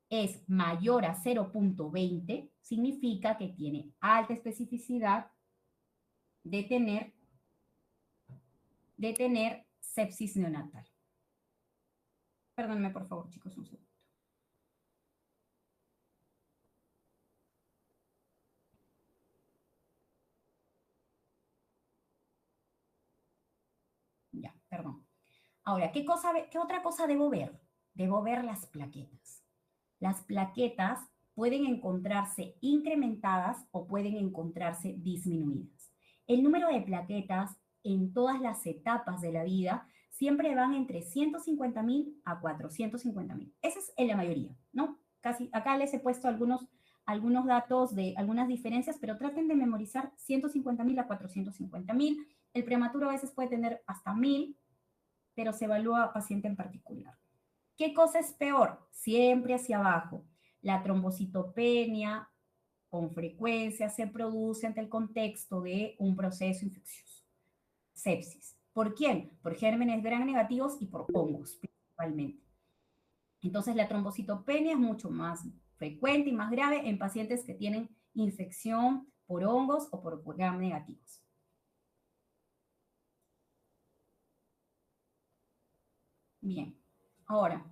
[SPEAKER 3] es mayor a 0.20, significa que tiene alta especificidad de tener sepsis neonatal. Perdónenme, por favor, chicos, un segundo. Ya, perdón. Ahora, ¿qué otra cosa debo ver? Debo ver las plaquetas. Las plaquetas pueden encontrarse incrementadas o pueden encontrarse disminuidas. El número de plaquetas en todas las etapas de la vida siempre van entre 150.000 a 450.000. Esa es en la mayoría, ¿no? Casi, acá les he puesto algunos datos de algunas diferencias, pero traten de memorizar 150.000 a 450.000. El prematuro a veces puede tener hasta 1.000, pero se evalúa paciente en particular. ¿Qué cosa es peor? Siempre hacia abajo. La trombocitopenia con frecuencia se produce ante el contexto de un proceso infeccioso. Sepsis. ¿Por quién? Por gérmenes gram negativos y por hongos principalmente. Entonces la trombocitopenia es mucho más frecuente y más grave en pacientes que tienen infección por hongos o por gram negativos. Bien, ahora,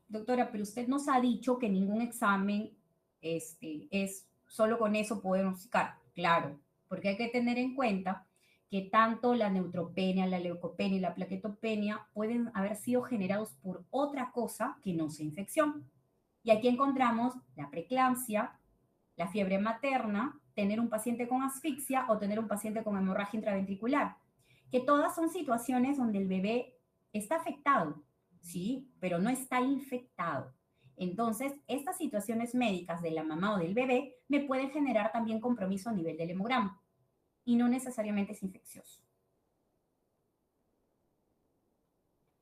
[SPEAKER 3] doctora, pero usted nos ha dicho que ningún examen es solo con eso podemos diagnosticar. Claro, porque hay que tener en cuenta que tanto la neutropenia, la leucopenia y la plaquetopenia pueden haber sido generados por otra cosa que no sea infección. Y aquí encontramos la preeclampsia, la fiebre materna, tener un paciente con asfixia o tener un paciente con hemorragia intraventricular, que todas son situaciones donde el bebé está afectado, ¿sí? Pero no está infectado. Entonces, estas situaciones médicas de la mamá o del bebé me pueden generar también compromiso a nivel del hemograma y no necesariamente es infeccioso.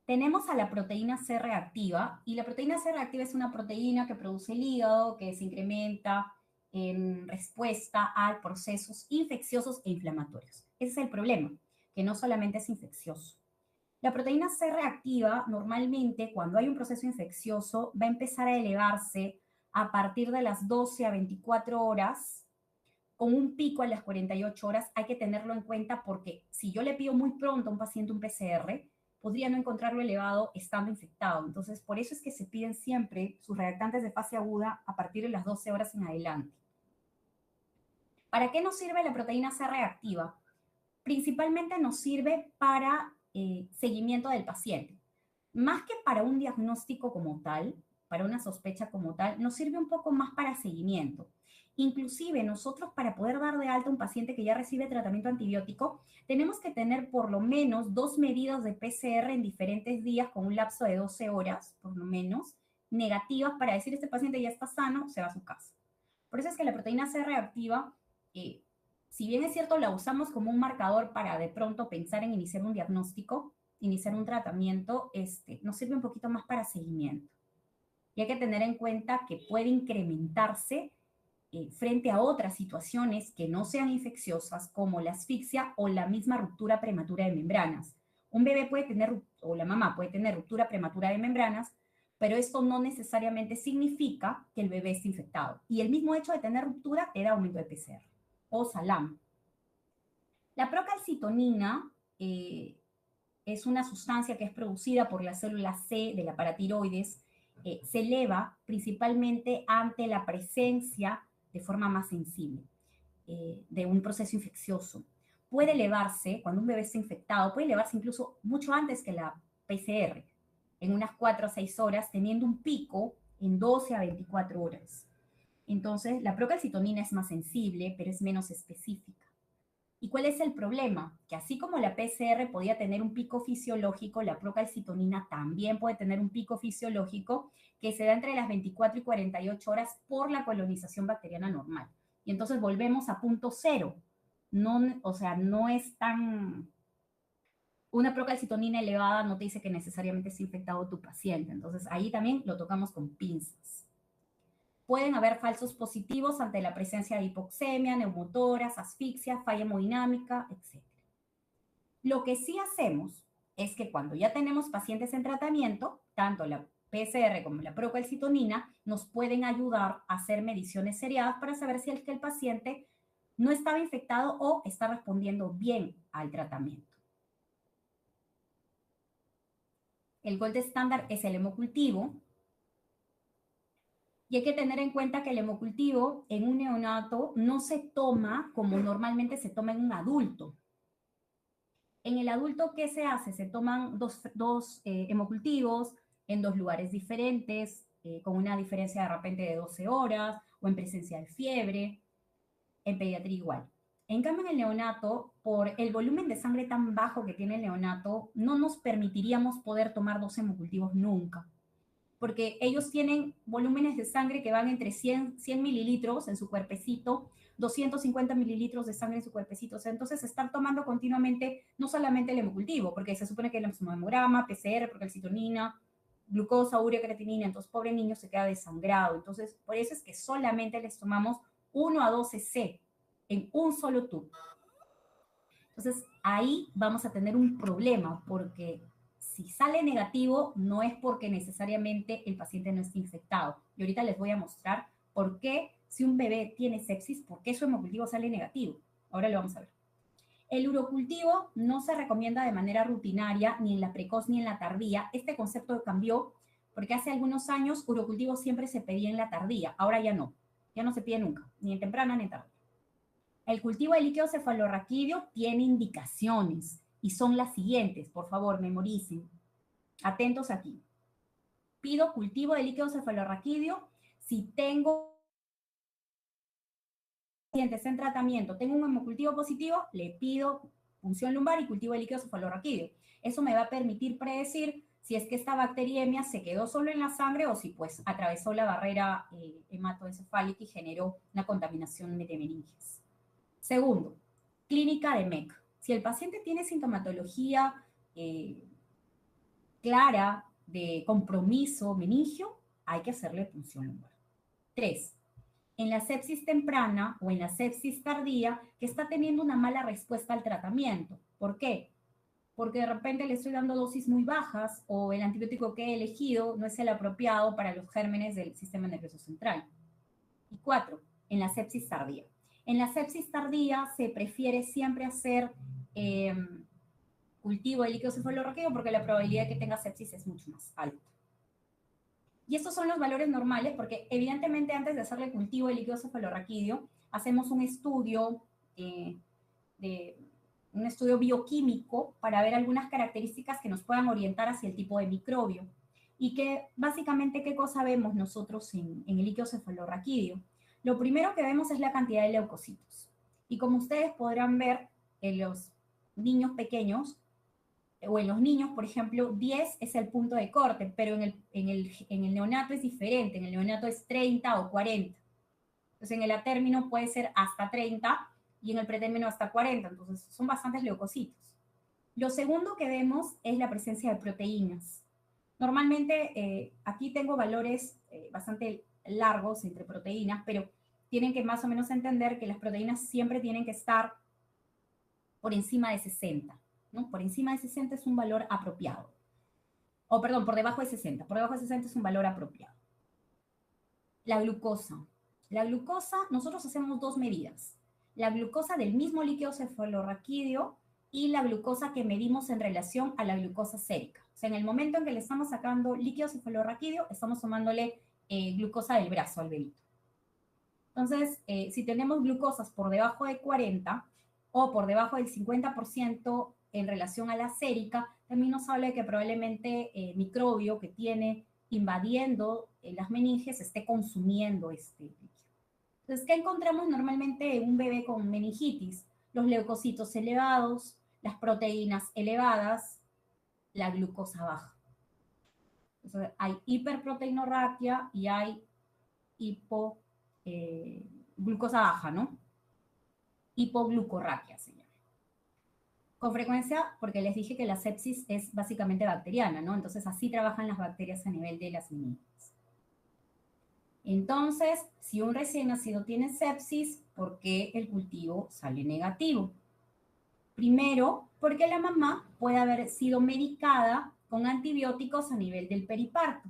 [SPEAKER 3] Tenemos a la proteína C reactiva y la proteína C reactiva es una proteína que produce el hígado, que se incrementa en respuesta a procesos infecciosos e inflamatorios. Ese es el problema, que no solamente es infeccioso. La proteína C reactiva normalmente cuando hay un proceso infeccioso va a empezar a elevarse a partir de las 12 a 24 horas, con un pico a las 48 horas. Hay que tenerlo en cuenta porque si yo le pido muy pronto a un paciente un PCR, podría no encontrarlo elevado estando infectado. Entonces, por eso es que se piden siempre sus reactantes de fase aguda a partir de las 12 horas en adelante. ¿Para qué nos sirve la proteína C reactiva? Principalmente nos sirve para seguimiento del paciente. Más que para un diagnóstico como tal, para una sospecha como tal, nos sirve un poco más para seguimiento. Inclusive nosotros para poder dar de alta a un paciente que ya recibe tratamiento antibiótico, tenemos que tener por lo menos 2 medidas de PCR en diferentes días con un lapso de 12 horas, por lo menos, negativas para decir este paciente ya está sano, se va a su casa. Por eso es que la proteína C reactiva, si bien es cierto, la usamos como un marcador para de pronto pensar en iniciar un diagnóstico, iniciar un tratamiento, nos sirve un poquito más para seguimiento. Y hay que tener en cuenta que puede incrementarse frente a otras situaciones que no sean infecciosas, como la asfixia o la misma ruptura prematura de membranas. Un bebé puede tener, o la mamá puede tener ruptura prematura de membranas, pero esto no necesariamente significa que el bebé esté infectado. Y el mismo hecho de tener ruptura te da aumento de PCR. o salam. La procalcitonina es una sustancia que es producida por la célula C de la paratiroides, se eleva principalmente ante la presencia de forma más sensible de un proceso infeccioso. Puede elevarse, cuando un bebé está infectado, puede elevarse incluso mucho antes que la PCR, en unas 4 a 6 horas, teniendo un pico en 12 a 24 horas. Entonces, la procalcitonina es más sensible, pero es menos específica. ¿Y cuál es el problema? Que así como la PCR podía tener un pico fisiológico, la procalcitonina también puede tener un pico fisiológico que se da entre las 24 y 48 horas por la colonización bacteriana normal. Y entonces volvemos a punto cero. No, o sea, no es tan... Una procalcitonina elevada no te dice que necesariamente es infectado tu paciente. Entonces ahí también lo tocamos con pinzas. Pueden haber falsos positivos ante la presencia de hipoxemia, neumotoras, asfixia, falla hemodinámica, etc. Lo que sí hacemos es que cuando ya tenemos pacientes en tratamiento, tanto la PCR como la procalcitonina nos pueden ayudar a hacer mediciones seriadas para saber si es que el paciente no estaba infectado o está respondiendo bien al tratamiento. El gold estándar es el hemocultivo, y hay que tener en cuenta que el hemocultivo en un neonato no se toma como normalmente se toma en un adulto. En el adulto, ¿qué se hace? Se toman dos hemocultivos en 2 lugares diferentes, con una diferencia de repente de 12 horas, o en presencia de fiebre. En pediatría igual. En cambio, en el neonato, por el volumen de sangre tan bajo que tiene el neonato, no nos permitiríamos poder tomar 2 hemocultivos nunca, porque ellos tienen volúmenes de sangre que van entre 100 mililitros en su cuerpecito, 250 mililitros de sangre en su cuerpecito. O sea, entonces están tomando continuamente no solamente el hemocultivo, porque se supone que el hemograma, PCR, procalcitonina, glucosa, urea, creatinina, entonces pobre niño se queda desangrado. Entonces, por eso es que solamente les tomamos 1 a 12 C en un solo tubo. Entonces, ahí vamos a tener un problema, porque si sale negativo, no es porque necesariamente el paciente no esté infectado. Y ahorita les voy a mostrar por qué, si un bebé tiene sepsis, por qué su hemocultivo sale negativo. Ahora lo vamos a ver. El urocultivo no se recomienda de manera rutinaria, ni en la precoz ni en la tardía. Este concepto cambió porque hace algunos años urocultivo siempre se pedía en la tardía, ahora ya no. Ya no se pide nunca, ni en temprana ni en tardía. El cultivo de líquido cefalorraquídeo tiene indicaciones y son las siguientes. Por favor, memoricen. Atentos aquí. Pido cultivo de líquido cefalorraquídeo si tengo pacientes en tratamiento, tengo un hemocultivo positivo, le pido punción lumbar y cultivo de líquido cefalorraquídeo. Eso me va a permitir predecir si es que esta bacteriemia se quedó solo en la sangre o si pues atravesó la barrera hematoencefálica y generó una contaminación de meninges. Segundo, clínica de MEC. Si el paciente tiene sintomatología clara de compromiso meningio, hay que hacerle punción lumbar. 3. En la sepsis temprana o en la sepsis tardía que está teniendo una mala respuesta al tratamiento. ¿Por qué? Porque de repente le estoy dando dosis muy bajas o el antibiótico que he elegido no es el apropiado para los gérmenes del sistema nervioso central. Y 4, en la sepsis tardía. En la sepsis tardía se prefiere siempre hacer cultivo de líquido cefalorraquídeo porque la probabilidad de que tenga sepsis es mucho más alta. Y estos son los valores normales porque evidentemente antes de hacerle cultivo de líquido cefalorraquídeo hacemos un estudio bioquímico para ver algunas características que nos puedan orientar hacia el tipo de microbio. Y que básicamente, ¿qué cosa vemos nosotros en el líquido cefalorraquídeo? Lo primero que vemos es la cantidad de leucocitos. Y como ustedes podrán ver en los niños pequeños, o en los niños, por ejemplo, 10 es el punto de corte, pero en el neonato es diferente. En el neonato es 30 o 40. Entonces, en el atérmino puede ser hasta 30 y en el pretérmino hasta 40. Entonces, son bastantes leucocitos. Lo segundo que vemos es la presencia de proteínas. Normalmente, aquí tengo valores bastante largos entre proteínas, pero tienen que más o menos entender que las proteínas siempre tienen que estar por encima de 60. ¿No? Por encima de 60 es un valor apropiado. O perdón, por debajo de 60. Por debajo de 60 es un valor apropiado. La glucosa. La glucosa, nosotros hacemos 2 medidas. la glucosa del mismo líquido cefalorraquídeo y la glucosa que medimos en relación a la glucosa sérica. O sea, en el momento en que le estamos sacando líquido cefalorraquídeo, estamos sumándole glucosa del brazo al bebito. Entonces, si tenemos glucosas por debajo de 40 o por debajo del 50% en relación a la sérica, también nos habla de que probablemente el microbio que tiene invadiendo las meninges esté consumiendo este líquido. Entonces, ¿qué encontramos normalmente en un bebé con meningitis? Los leucocitos elevados, las proteínas elevadas, la glucosa baja. Entonces, hay hiperproteinorraquia y hay glucosa baja, ¿no? Hipoglucorraquia se llama. Con frecuencia, porque les dije que la sepsis es básicamente bacteriana, ¿no? Entonces, así trabajan las bacterias a nivel de las meninges. Entonces, si un recién nacido tiene sepsis, ¿por qué el cultivo sale negativo? Primero, porque la mamá puede haber sido medicada con antibióticos a nivel del periparto.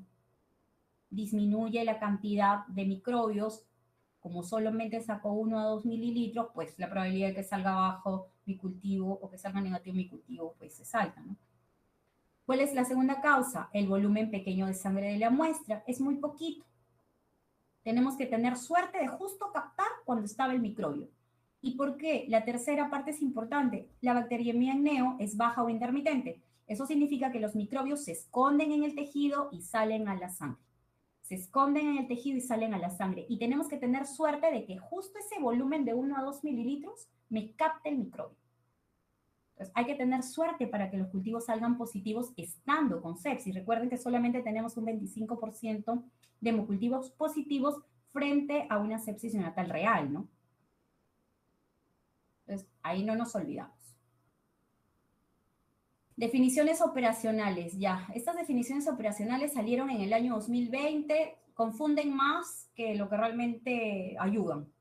[SPEAKER 3] Disminuye la cantidad de microbios, como solamente sacó 1 a 2 mililitros, pues la probabilidad de que salga bajo mi cultivo o que salga negativo mi cultivo, pues es alta, ¿no? ¿Cuál es la segunda causa? El volumen pequeño de sangre de la muestra. Es muy poquito. Tenemos que tener suerte de justo captar cuando estaba el microbio. ¿Y por qué? La tercera parte es importante. La bacteriemia en neo es baja o intermitente. Eso significa que los microbios se esconden en el tejido y salen a la sangre. Se esconden en el tejido y salen a la sangre. Y tenemos que tener suerte de que justo ese volumen de 1 a 2 mililitros me capte el microbio. Entonces, hay que tener suerte para que los cultivos salgan positivos estando con sepsis. Recuerden que solamente tenemos un 25% de hemocultivos positivos frente a una sepsis neonatal real, ¿no? Entonces, ahí no nos olvidamos. Definiciones operacionales, ya. Estas definiciones operacionales salieron en el año 2020, confunden más que lo que realmente ayudan.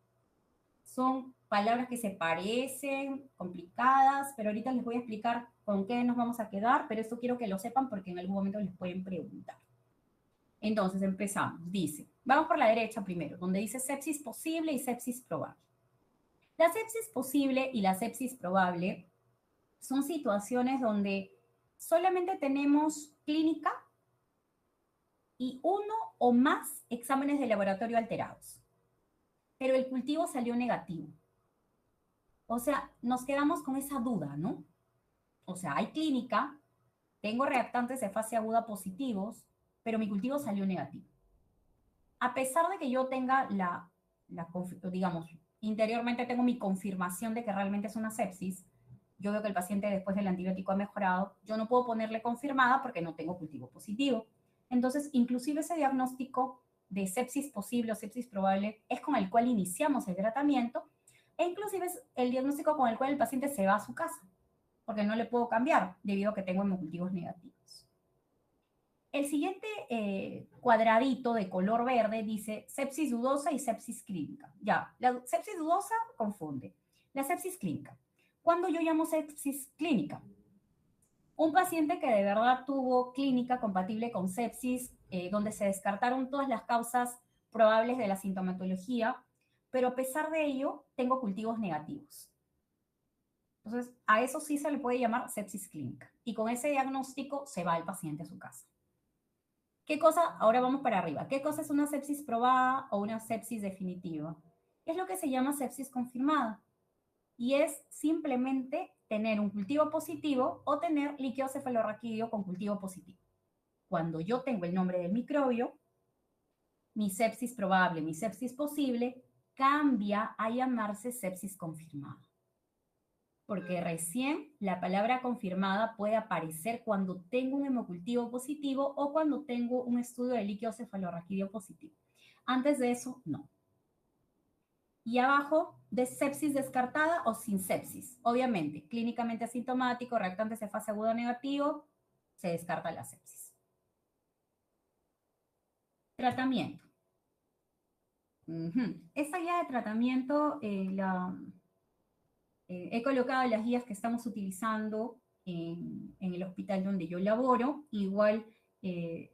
[SPEAKER 3] Son palabras que se parecen, complicadas, pero ahorita les voy a explicar con qué nos vamos a quedar, pero esto quiero que lo sepan porque en algún momento les pueden preguntar. Entonces, empezamos. Dice, vamos por la derecha primero, donde dice sepsis posible y sepsis probable. La sepsis posible y la sepsis probable son situaciones donde solamente tenemos clínica y uno o más exámenes de laboratorio alterados, pero el cultivo salió negativo. O sea, nos quedamos con esa duda, ¿no? O sea, hay clínica, tengo reactantes de fase aguda positivos, pero mi cultivo salió negativo. A pesar de que yo tenga digamos, interiormente tengo mi confirmación de que realmente es una sepsis, yo veo que el paciente después del antibiótico ha mejorado, yo no puedo ponerle confirmada porque no tengo cultivo positivo. Entonces, inclusive ese diagnóstico de sepsis posible o sepsis probable es con el cual iniciamos el tratamiento e inclusive es el diagnóstico con el cual el paciente se va a su casa, porque no le puedo cambiar debido a que tengo hemocultivos negativos. El siguiente cuadradito de color verde dice sepsis dudosa y sepsis clínica. Ya, la sepsis dudosa confunde. La sepsis clínica. ¿Cuándo yo llamo sepsis clínica? Un paciente que de verdad tuvo clínica compatible con sepsis, donde se descartaron todas las causas probables de la sintomatología, pero a pesar de ello, tengo cultivos negativos. Entonces, a eso sí se le puede llamar sepsis clínica. Y con ese diagnóstico se va el paciente a su casa. ¿Qué cosa? Ahora vamos para arriba. ¿Qué cosa es una sepsis probada o una sepsis definitiva? Es lo que se llama sepsis confirmada. Y es simplemente tener un cultivo positivo o tener líquido cefalorraquídeo con cultivo positivo. Cuando yo tengo el nombre del microbio, mi sepsis probable, mi sepsis posible, cambia a llamarse sepsis confirmada. Porque recién la palabra confirmada puede aparecer cuando tengo un hemocultivo positivo o cuando tengo un estudio de líquido cefalorraquídeo positivo. Antes de eso, no. Y abajo, de sepsis descartada o sin sepsis. Obviamente, clínicamente asintomático, reactantes de fase aguda negativo, se descarta la sepsis. Tratamiento. Esta guía de tratamiento he colocado las guías que estamos utilizando en el hospital donde yo laboro. Igual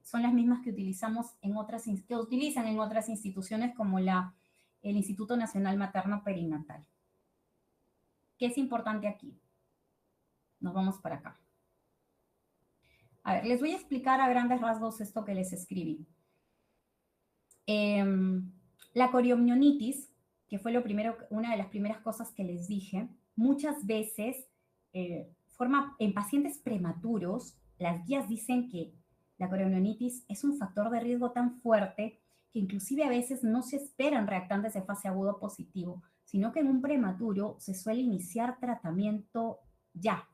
[SPEAKER 3] son las mismas que utilizamos que utilizan en otras instituciones como el Instituto Nacional Materno Perinatal. ¿Qué es importante aquí? Nos vamos para acá. A ver, les voy a explicar a grandes rasgos esto que les escribí. La coriomnionitis, que fue una de las primeras cosas que les dije, muchas veces forma en pacientes prematuros. Las guías dicen que la coriomnionitis es un factor de riesgo tan fuerte que inclusive a veces no se esperan reactantes de fase aguda positivo, sino que en un prematuro se suele iniciar tratamiento ya.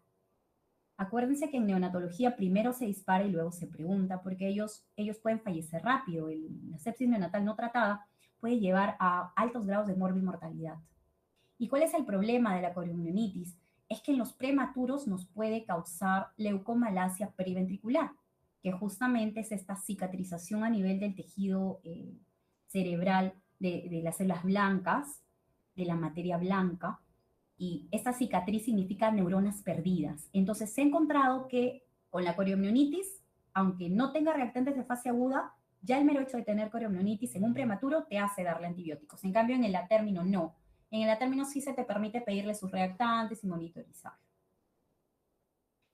[SPEAKER 3] Acuérdense que en neonatología primero se dispara y luego se pregunta, porque ellos pueden fallecer rápido. La sepsis neonatal no tratada puede llevar a altos grados de morbimortalidad. ¿Y cuál es el problema de la coriomnionitis? Es que en los prematuros nos puede causar leucomalacia periventricular, que justamente es esta cicatrización a nivel del tejido cerebral de las células blancas, de la materia blanca, y esta cicatriz significa neuronas perdidas. Entonces se ha encontrado que con la coriomnionitis, aunque no tenga reactantes de fase aguda, ya el mero hecho de tener coriomnionitis en un prematuro te hace darle antibióticos. En cambio, en el atérmino no. En el atérmino sí se te permite pedirle sus reactantes y monitorizar.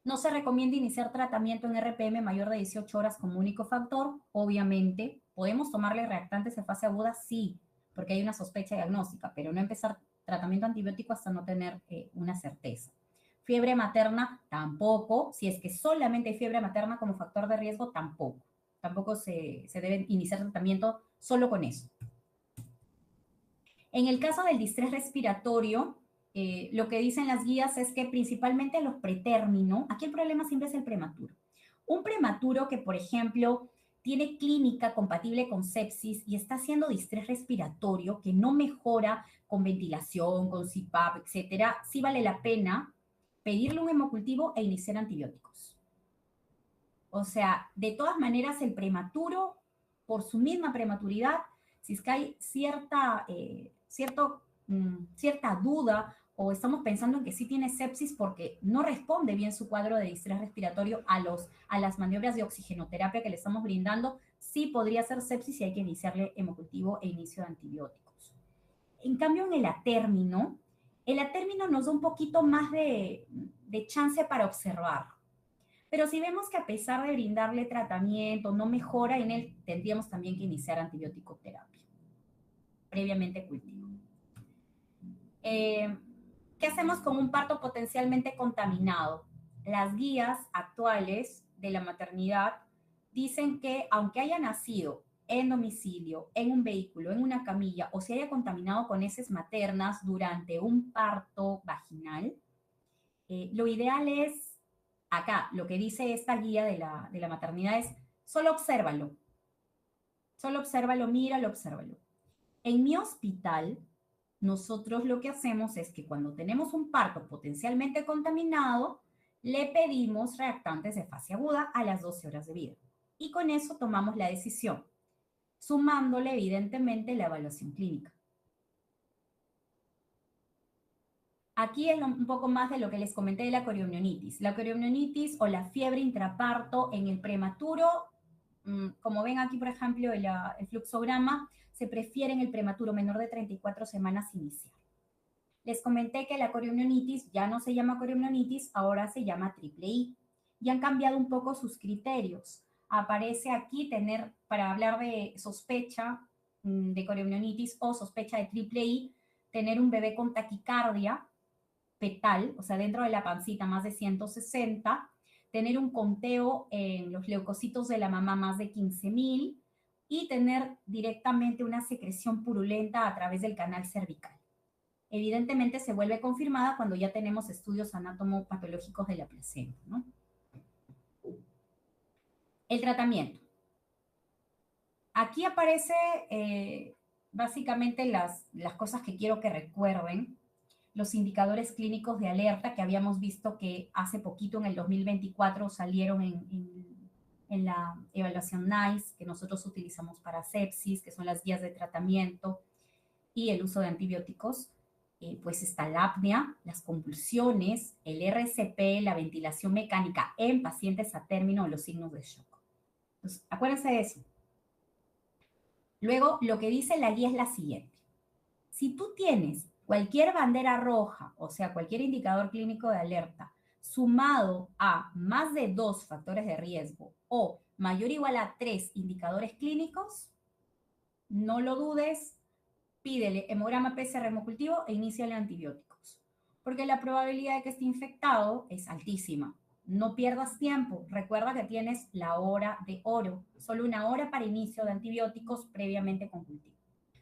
[SPEAKER 3] No se recomienda iniciar tratamiento en RPM mayor de 18 horas como único factor. Obviamente, ¿podemos tomarle reactantes de fase aguda? Sí, porque hay una sospecha diagnóstica, pero no empezar tratamiento antibiótico hasta no tener una certeza. Fiebre materna, tampoco. Si es que solamente hay fiebre materna como factor de riesgo, tampoco. Tampoco se debe iniciar tratamiento solo con eso. En el caso del distrés respiratorio, lo que dicen las guías es que principalmente los pretérmino, aquí el problema siempre es el prematuro. Un prematuro que, por ejemplo, tiene clínica compatible con sepsis y está haciendo distrés respiratorio que no mejora con ventilación, con CPAP, etcétera, sí vale la pena pedirle un hemocultivo e iniciar antibióticos. O sea, de todas maneras, el prematuro, por su misma prematuridad, si es que hay cierta duda o estamos pensando en que sí tiene sepsis porque no responde bien su cuadro de distrés respiratorio a las maniobras de oxigenoterapia que le estamos brindando, sí podría ser sepsis y hay que iniciarle hemocultivo e inicio de antibióticos. En cambio, en el atérmino nos da un poquito más de chance para observar. Pero si vemos que a pesar de brindarle tratamiento no mejora en él, tendríamos también que iniciar antibiótico terapia, previamente cultivo. ¿Qué hacemos con un parto potencialmente contaminado? Las guías actuales de la maternidad dicen que aunque haya nacido en domicilio, en un vehículo, en una camilla o se haya contaminado con heces maternas durante un parto vaginal, lo ideal es, acá, lo que dice esta guía de la maternidad es, solo obsérvalo, míralo, obsérvalo. En mi hospital, nosotros lo que hacemos es que cuando tenemos un parto potencialmente contaminado, le pedimos reactantes de fase aguda a las 12 horas de vida. Y con eso tomamos la decisión, sumándole evidentemente la evaluación clínica. Aquí es un poco más de lo que les comenté de la coriomnionitis. La coriomnionitis o la fiebre intraparto en el prematuro, como ven aquí, por ejemplo, el fluxograma, se prefiere en el prematuro menor de 34 semanas iniciar. Les comenté que la coriomnionitis ya no se llama coriomnionitis, ahora se llama triple I. Y han cambiado un poco sus criterios. Aparece aquí para hablar de sospecha de coriomnionitis o sospecha de triple I, tener un bebé con taquicardia fetal, o sea, dentro de la pancita más de 160, tener un conteo en los leucocitos de la mamá más de 15.000 y tener directamente una secreción purulenta a través del canal cervical. Evidentemente se vuelve confirmada cuando ya tenemos estudios anatomopatológicos de la placenta, ¿no? El tratamiento. Aquí aparece básicamente las cosas que quiero que recuerden. Los indicadores clínicos de alerta que habíamos visto que hace poquito, en el 2024, salieron en la evaluación NICE, que nosotros utilizamos para sepsis, que son las guías de tratamiento y el uso de antibióticos. Pues está la apnea, las convulsiones, el RCP, la ventilación mecánica en pacientes a término, los signos de shock. Entonces, acuérdense de eso. Luego, lo que dice la guía es la siguiente. Si tú tienes Cualquier bandera roja, o sea, cualquier indicador clínico de alerta, sumado a más de 2 factores de riesgo o mayor o igual a 3 indicadores clínicos, no lo dudes, pídele hemograma PCR hemocultivo e iníciale antibióticos, porque la probabilidad de que esté infectado es altísima. No pierdas tiempo, recuerda que tienes la hora de oro, solo una hora para inicio de antibióticos previamente con cultivo.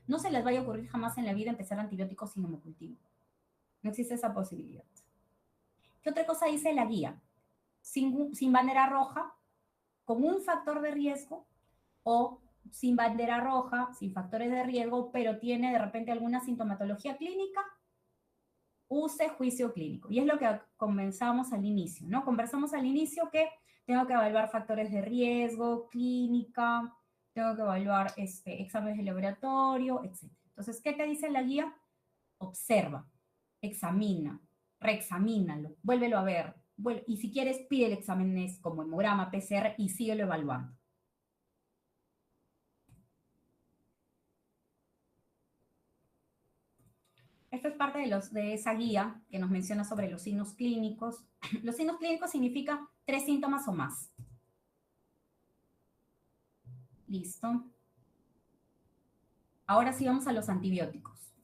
[SPEAKER 3] No se les vaya a ocurrir jamás en la vida empezar antibióticos sin hemocultivo. No existe esa posibilidad. ¿Qué otra cosa dice la guía? Sin bandera roja, con un factor de riesgo o sin bandera roja, sin factores de riesgo, pero tiene de repente alguna sintomatología clínica, use juicio clínico. Y es lo que conversamos al inicio, ¿no? Conversamos al inicio que tengo que evaluar factores de riesgo, clínica, tengo que evaluar exámenes de laboratorio, etc. Entonces, ¿qué te dice la guía? Observa, examina, reexamínalo, vuélvelo a ver. Y si quieres, pide el exámenes como hemograma, PCR y síguelo evaluando. Esto es parte de esa guía que nos menciona sobre los signos clínicos. Los signos clínicos significan 3 síntomas o más. Listo. Ahora sí vamos a los antibióticos.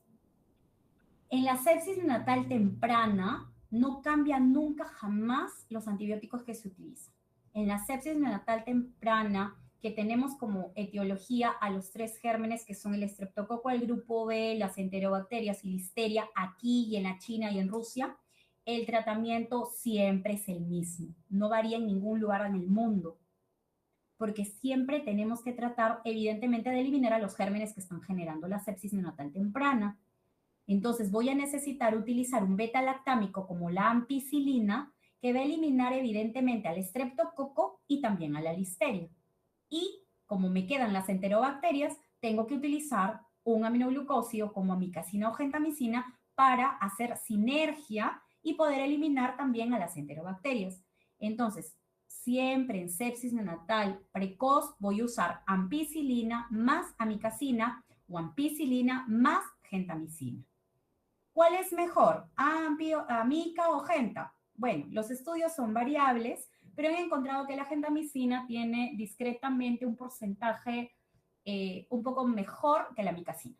[SPEAKER 3] En la sepsis neonatal temprana no cambian nunca jamás los antibióticos que se utilizan. En la sepsis neonatal temprana, que tenemos como etiología a los 3 gérmenes que son el estreptococo del grupo B, las enterobacterias y listeria aquí y en la China y en Rusia, el tratamiento siempre es el mismo, no varía en ningún lugar en el mundo, porque siempre tenemos que tratar evidentemente de eliminar a los gérmenes que están generando la sepsis neonatal temprana. Entonces voy a necesitar utilizar un beta-lactámico como la ampicilina, que va a eliminar evidentemente al estreptococo y también a la listeria. Y como me quedan las enterobacterias, tengo que utilizar un aminoglucósido como amicacina o gentamicina para hacer sinergia y poder eliminar también a las enterobacterias. Entonces, siempre en sepsis neonatal precoz voy a usar ampicilina más amicacina o ampicilina más gentamicina. ¿Cuál es mejor, amica o genta? Bueno, los estudios son variables, pero he encontrado que la gentamicina tiene discretamente un porcentaje un poco mejor que la amicacina.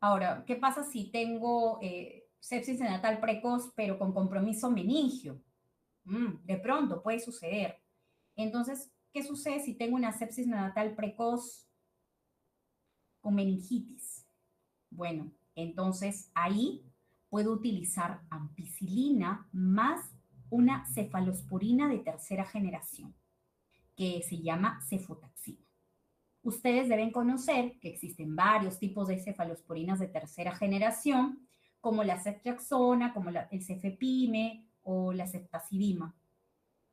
[SPEAKER 3] Ahora, ¿qué pasa si tengo sepsis neonatal precoz, pero con compromiso meningio? De pronto puede suceder. Entonces, ¿qué sucede si tengo una sepsis neonatal precoz con meningitis? Bueno, entonces ahí puedo utilizar ampicilina más una cefalosporina de tercera generación, que se llama cefotaxima. Ustedes deben conocer que existen varios tipos de cefalosporinas de tercera generación, como la ceftriaxona, como el cefepime o la ceftazidima.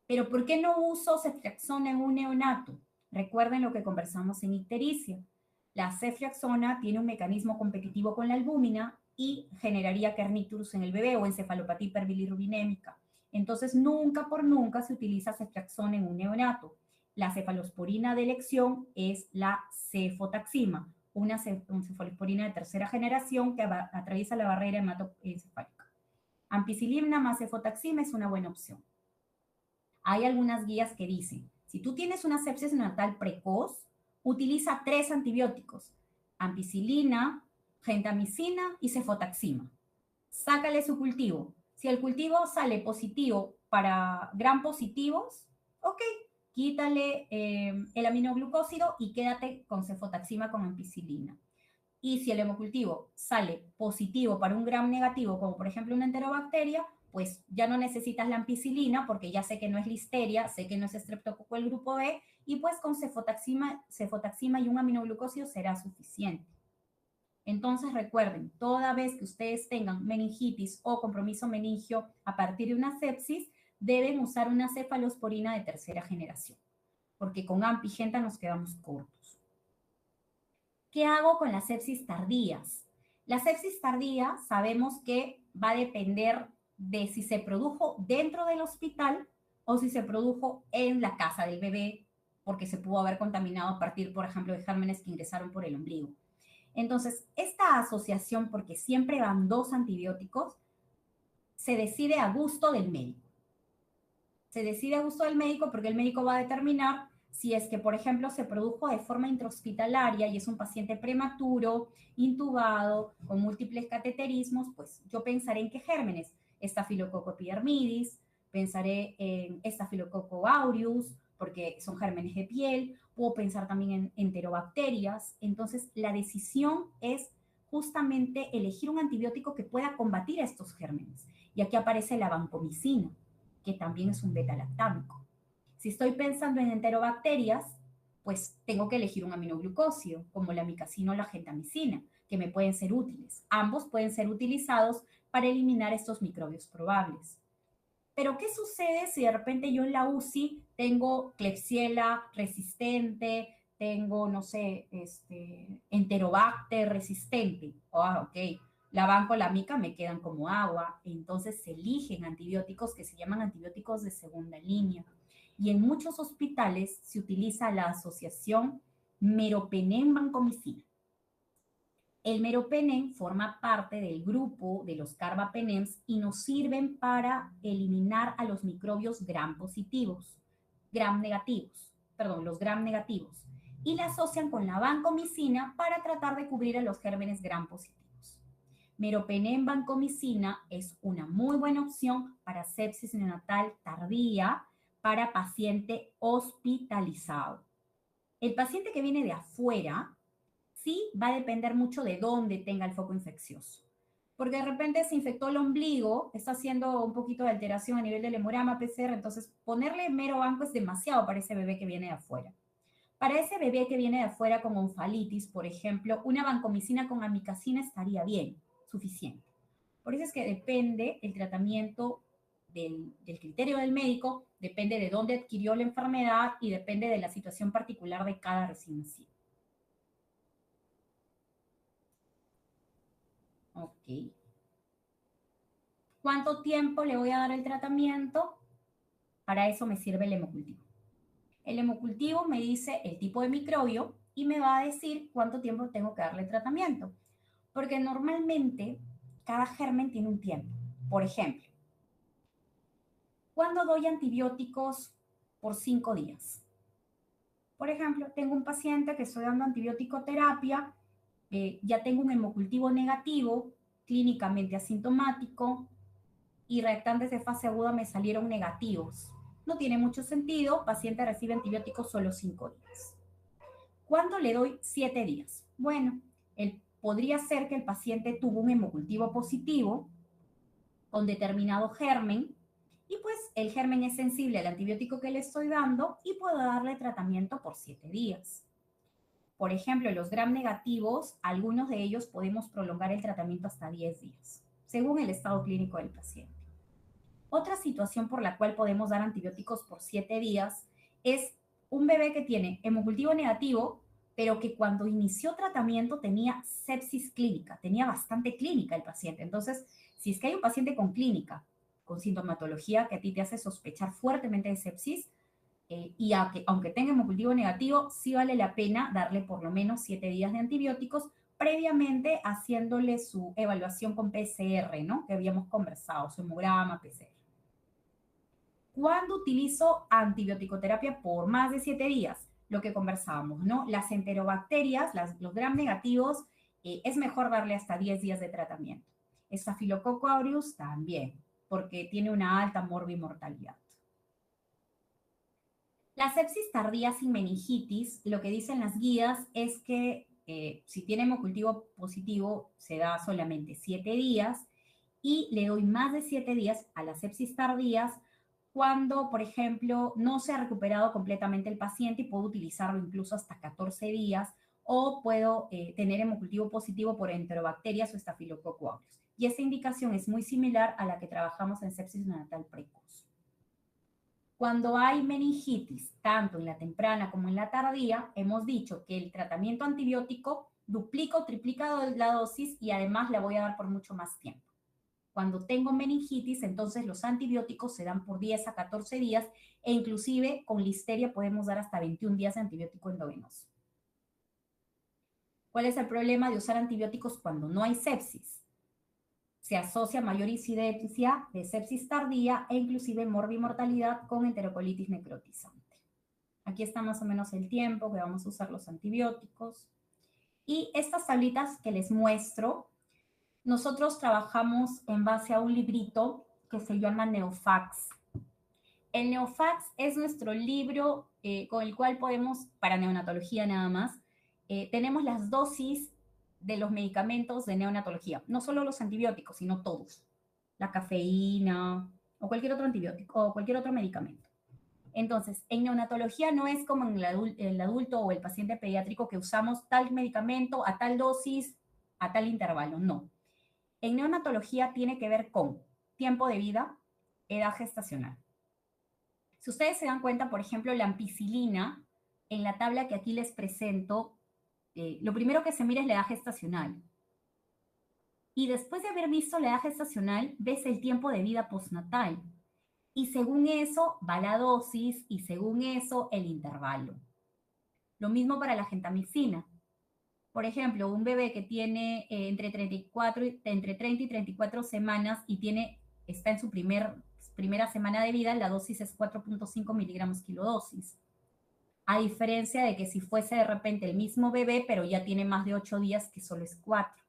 [SPEAKER 3] Pero ¿por qué no uso ceftriaxona en un neonato? Recuerden lo que conversamos en ictericia. La ceftriaxona tiene un mecanismo competitivo con la albúmina y generaría kernicterus en el bebé o encefalopatía hiperbilirrubinémica. Entonces, nunca por nunca se utiliza ceftriaxona en un neonato. La cefalosporina de elección es la cefotaxima, una cefalosporina de tercera generación que atraviesa la barrera hematoencefálica. Ampicilina más cefotaxima es una buena opción. Hay algunas guías que dicen, si tú tienes una sepsis neonatal precoz, utiliza 3 antibióticos, ampicilina, gentamicina y cefotaxima. Sácale su cultivo. Si el cultivo sale positivo para gram positivos, ok, quítale el aminoglucósido y quédate con cefotaxima con ampicilina. Y si el hemocultivo sale positivo para un gram negativo, como por ejemplo una enterobacteria, pues ya no necesitas la ampicilina porque ya sé que no es listeria, sé que no es estreptococo el grupo B, y pues con cefotaxima y un aminoglucósido será suficiente. Entonces recuerden, toda vez que ustedes tengan meningitis o compromiso meningio a partir de una sepsis, deben usar una cefalosporina de tercera generación, porque con ampigenta nos quedamos cortos. ¿Qué hago con las sepsis tardías? La sepsis tardía sabemos que va a depender de si se produjo dentro del hospital o si se produjo en la casa del bebé, porque se pudo haber contaminado a partir, por ejemplo, de gérmenes que ingresaron por el ombligo. Entonces, esta asociación, porque siempre van dos antibióticos, se decide a gusto del médico. Se decide a gusto del médico porque el médico va a determinar si es que, por ejemplo, se produjo de forma intrahospitalaria y es un paciente prematuro, intubado, con múltiples cateterismos, pues yo pensaré en qué gérmenes. Staphylococcus epidermidis, pensaré en Staphylococcus aureus, porque son gérmenes de piel, puedo pensar también en enterobacterias. Entonces, la decisión es justamente elegir un antibiótico que pueda combatir estos gérmenes. Y aquí aparece la vancomicina, que también es un beta-lactámico. Si estoy pensando en enterobacterias, pues tengo que elegir un aminoglucósido, como la micacina o la gentamicina, que me pueden ser útiles. Ambos pueden ser utilizados para eliminar estos microbios probables. Pero, ¿qué sucede si de repente yo en la UCI tengo Klebsiella resistente, tengo, no sé, Enterobacter resistente? Ok, la vancomicina me quedan como agua. Entonces se eligen antibióticos que se llaman antibióticos de segunda línea. Y en muchos hospitales se utiliza la asociación meropenem-vancomicina. El meropenem forma parte del grupo de los carbapenems y nos sirven para eliminar a los microbios gram positivos, gram negativos, perdón, los gram negativos, y la asocian con la vancomicina para tratar de cubrir a los gérmenes gram positivos. Meropenem vancomicina es una muy buena opción para sepsis neonatal tardía para paciente hospitalizado. El paciente que viene de afuera sí va a depender mucho de dónde tenga el foco infeccioso. Porque de repente se infectó el ombligo, está haciendo un poquito de alteración a nivel del hemograma PCR, entonces ponerle mero banco es demasiado para ese bebé que viene de afuera. Para ese bebé que viene de afuera con onfalitis, por ejemplo, una vancomicina con amikacina estaría bien, suficiente. Por eso es que depende el tratamiento del criterio del médico, depende de dónde adquirió la enfermedad y depende de la situación particular de cada recién nacido. Ok. ¿Cuánto tiempo le voy a dar el tratamiento? Para eso me sirve el hemocultivo. El hemocultivo me dice el tipo de microbio y me va a decir cuánto tiempo tengo que darle tratamiento. Porque normalmente cada germen tiene un tiempo. Por ejemplo, ¿cuándo doy antibióticos por 5 días? Por ejemplo, tengo un paciente que estoy dando antibiótico terapia, ya tengo un hemocultivo negativo, clínicamente asintomático, y reactantes de fase aguda me salieron negativos. No tiene mucho sentido, paciente recibe antibióticos solo 5 días. ¿Cuándo le doy 7 días? Bueno, podría ser que el paciente tuvo un hemocultivo positivo con determinado germen y pues el germen es sensible al antibiótico que le estoy dando y puedo darle tratamiento por 7 días. Por ejemplo, los gram negativos, algunos de ellos podemos prolongar el tratamiento hasta 10 días, según el estado clínico del paciente. Otra situación por la cual podemos dar antibióticos por 7 días es un bebé que tiene hemocultivo negativo, pero que cuando inició tratamiento tenía sepsis clínica, tenía bastante clínica el paciente. Entonces, si es que hay un paciente con clínica, con sintomatología que a ti te hace sospechar fuertemente de sepsis, y aunque tenga hemocultivo negativo, sí vale la pena darle por lo menos 7 días de antibióticos previamente haciéndole su evaluación con PCR, ¿no? Que habíamos conversado, su hemograma, PCR. ¿Cuándo utilizo antibiótico-terapia por más de 7 días? Lo que conversábamos, ¿no? Las enterobacterias, los gram negativos, es mejor darle hasta 10 días de tratamiento. Staphylococcus aureus también, porque tiene una alta morbimortalidad. La sepsis tardía sin meningitis, lo que dicen las guías es que si tiene hemocultivo positivo, se da solamente 7 días y le doy más de 7 días a las sepsis tardías cuando, por ejemplo, no se ha recuperado completamente el paciente y puedo utilizarlo incluso hasta 14 días o puedo tener hemocultivo positivo por enterobacterias o Staphylococcus aureus. Y esa indicación es muy similar a la que trabajamos en sepsis neonatal precoz. Cuando hay meningitis, tanto en la temprana como en la tardía, hemos dicho que el tratamiento antibiótico duplica o triplica la dosis y además la voy a dar por mucho más tiempo. Cuando tengo meningitis, entonces los antibióticos se dan por 10 a 14 días e inclusive con listeria podemos dar hasta 21 días de antibiótico endovenoso. ¿Cuál es el problema de usar antibióticos cuando no hay sepsis? Se asocia mayor incidencia de sepsis tardía e inclusive morbimortalidad con enterocolitis necrotizante. Aquí está más o menos el tiempo que vamos a usar los antibióticos. Y estas tablitas que les muestro, nosotros trabajamos en base a un librito que se llama Neofax. El Neofax es nuestro libro con el cual podemos, para neonatología nada más, tenemos las dosis de los medicamentos de neonatología, no solo los antibióticos, sino todos, la cafeína o cualquier otro antibiótico o cualquier otro medicamento. Entonces, en neonatología no es como en el adulto o el paciente pediátrico que usamos tal medicamento a tal dosis, a tal intervalo, no. En neonatología tiene que ver con tiempo de vida, edad gestacional. Si ustedes se dan cuenta, por ejemplo, la ampicilina, en la tabla que aquí les presento, lo primero que se mira es la edad gestacional. Y después de haber visto la edad gestacional, ves el tiempo de vida postnatal. Y según eso va la dosis y según eso el intervalo. Lo mismo para la gentamicina. Por ejemplo, un bebé que tiene entre 30 y 34 semanas y está en su primera semana de vida, la dosis es 4.5 miligramos kilodosis. A diferencia de que si fuese de repente el mismo bebé, pero ya tiene más de 8 días, que solo es 4.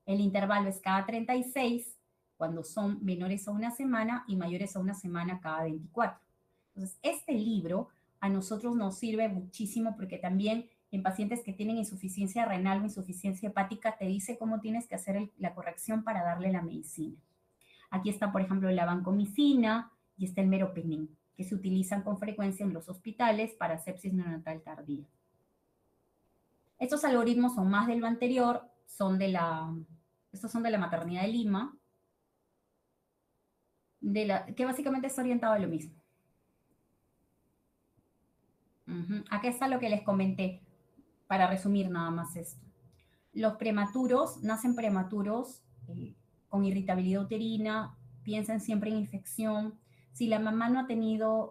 [SPEAKER 3] El intervalo es cada 36, cuando son menores a una semana y mayores a una semana cada 24. Entonces, este libro a nosotros nos sirve muchísimo porque también en pacientes que tienen insuficiencia renal o insuficiencia hepática te dice cómo tienes que hacer la corrección para darle la medicina. Aquí está, por ejemplo, la vancomicina y está el meropenem, que se utilizan con frecuencia en los hospitales para sepsis neonatal tardía. Estos algoritmos son más de lo anterior, estos son de la maternidad de Lima, que básicamente está orientado a lo mismo. Acá está lo que les comenté, para resumir nada más esto. Los prematuros nacen prematuros con irritabilidad uterina, piensan siempre en infección. Si la mamá no ha tenido,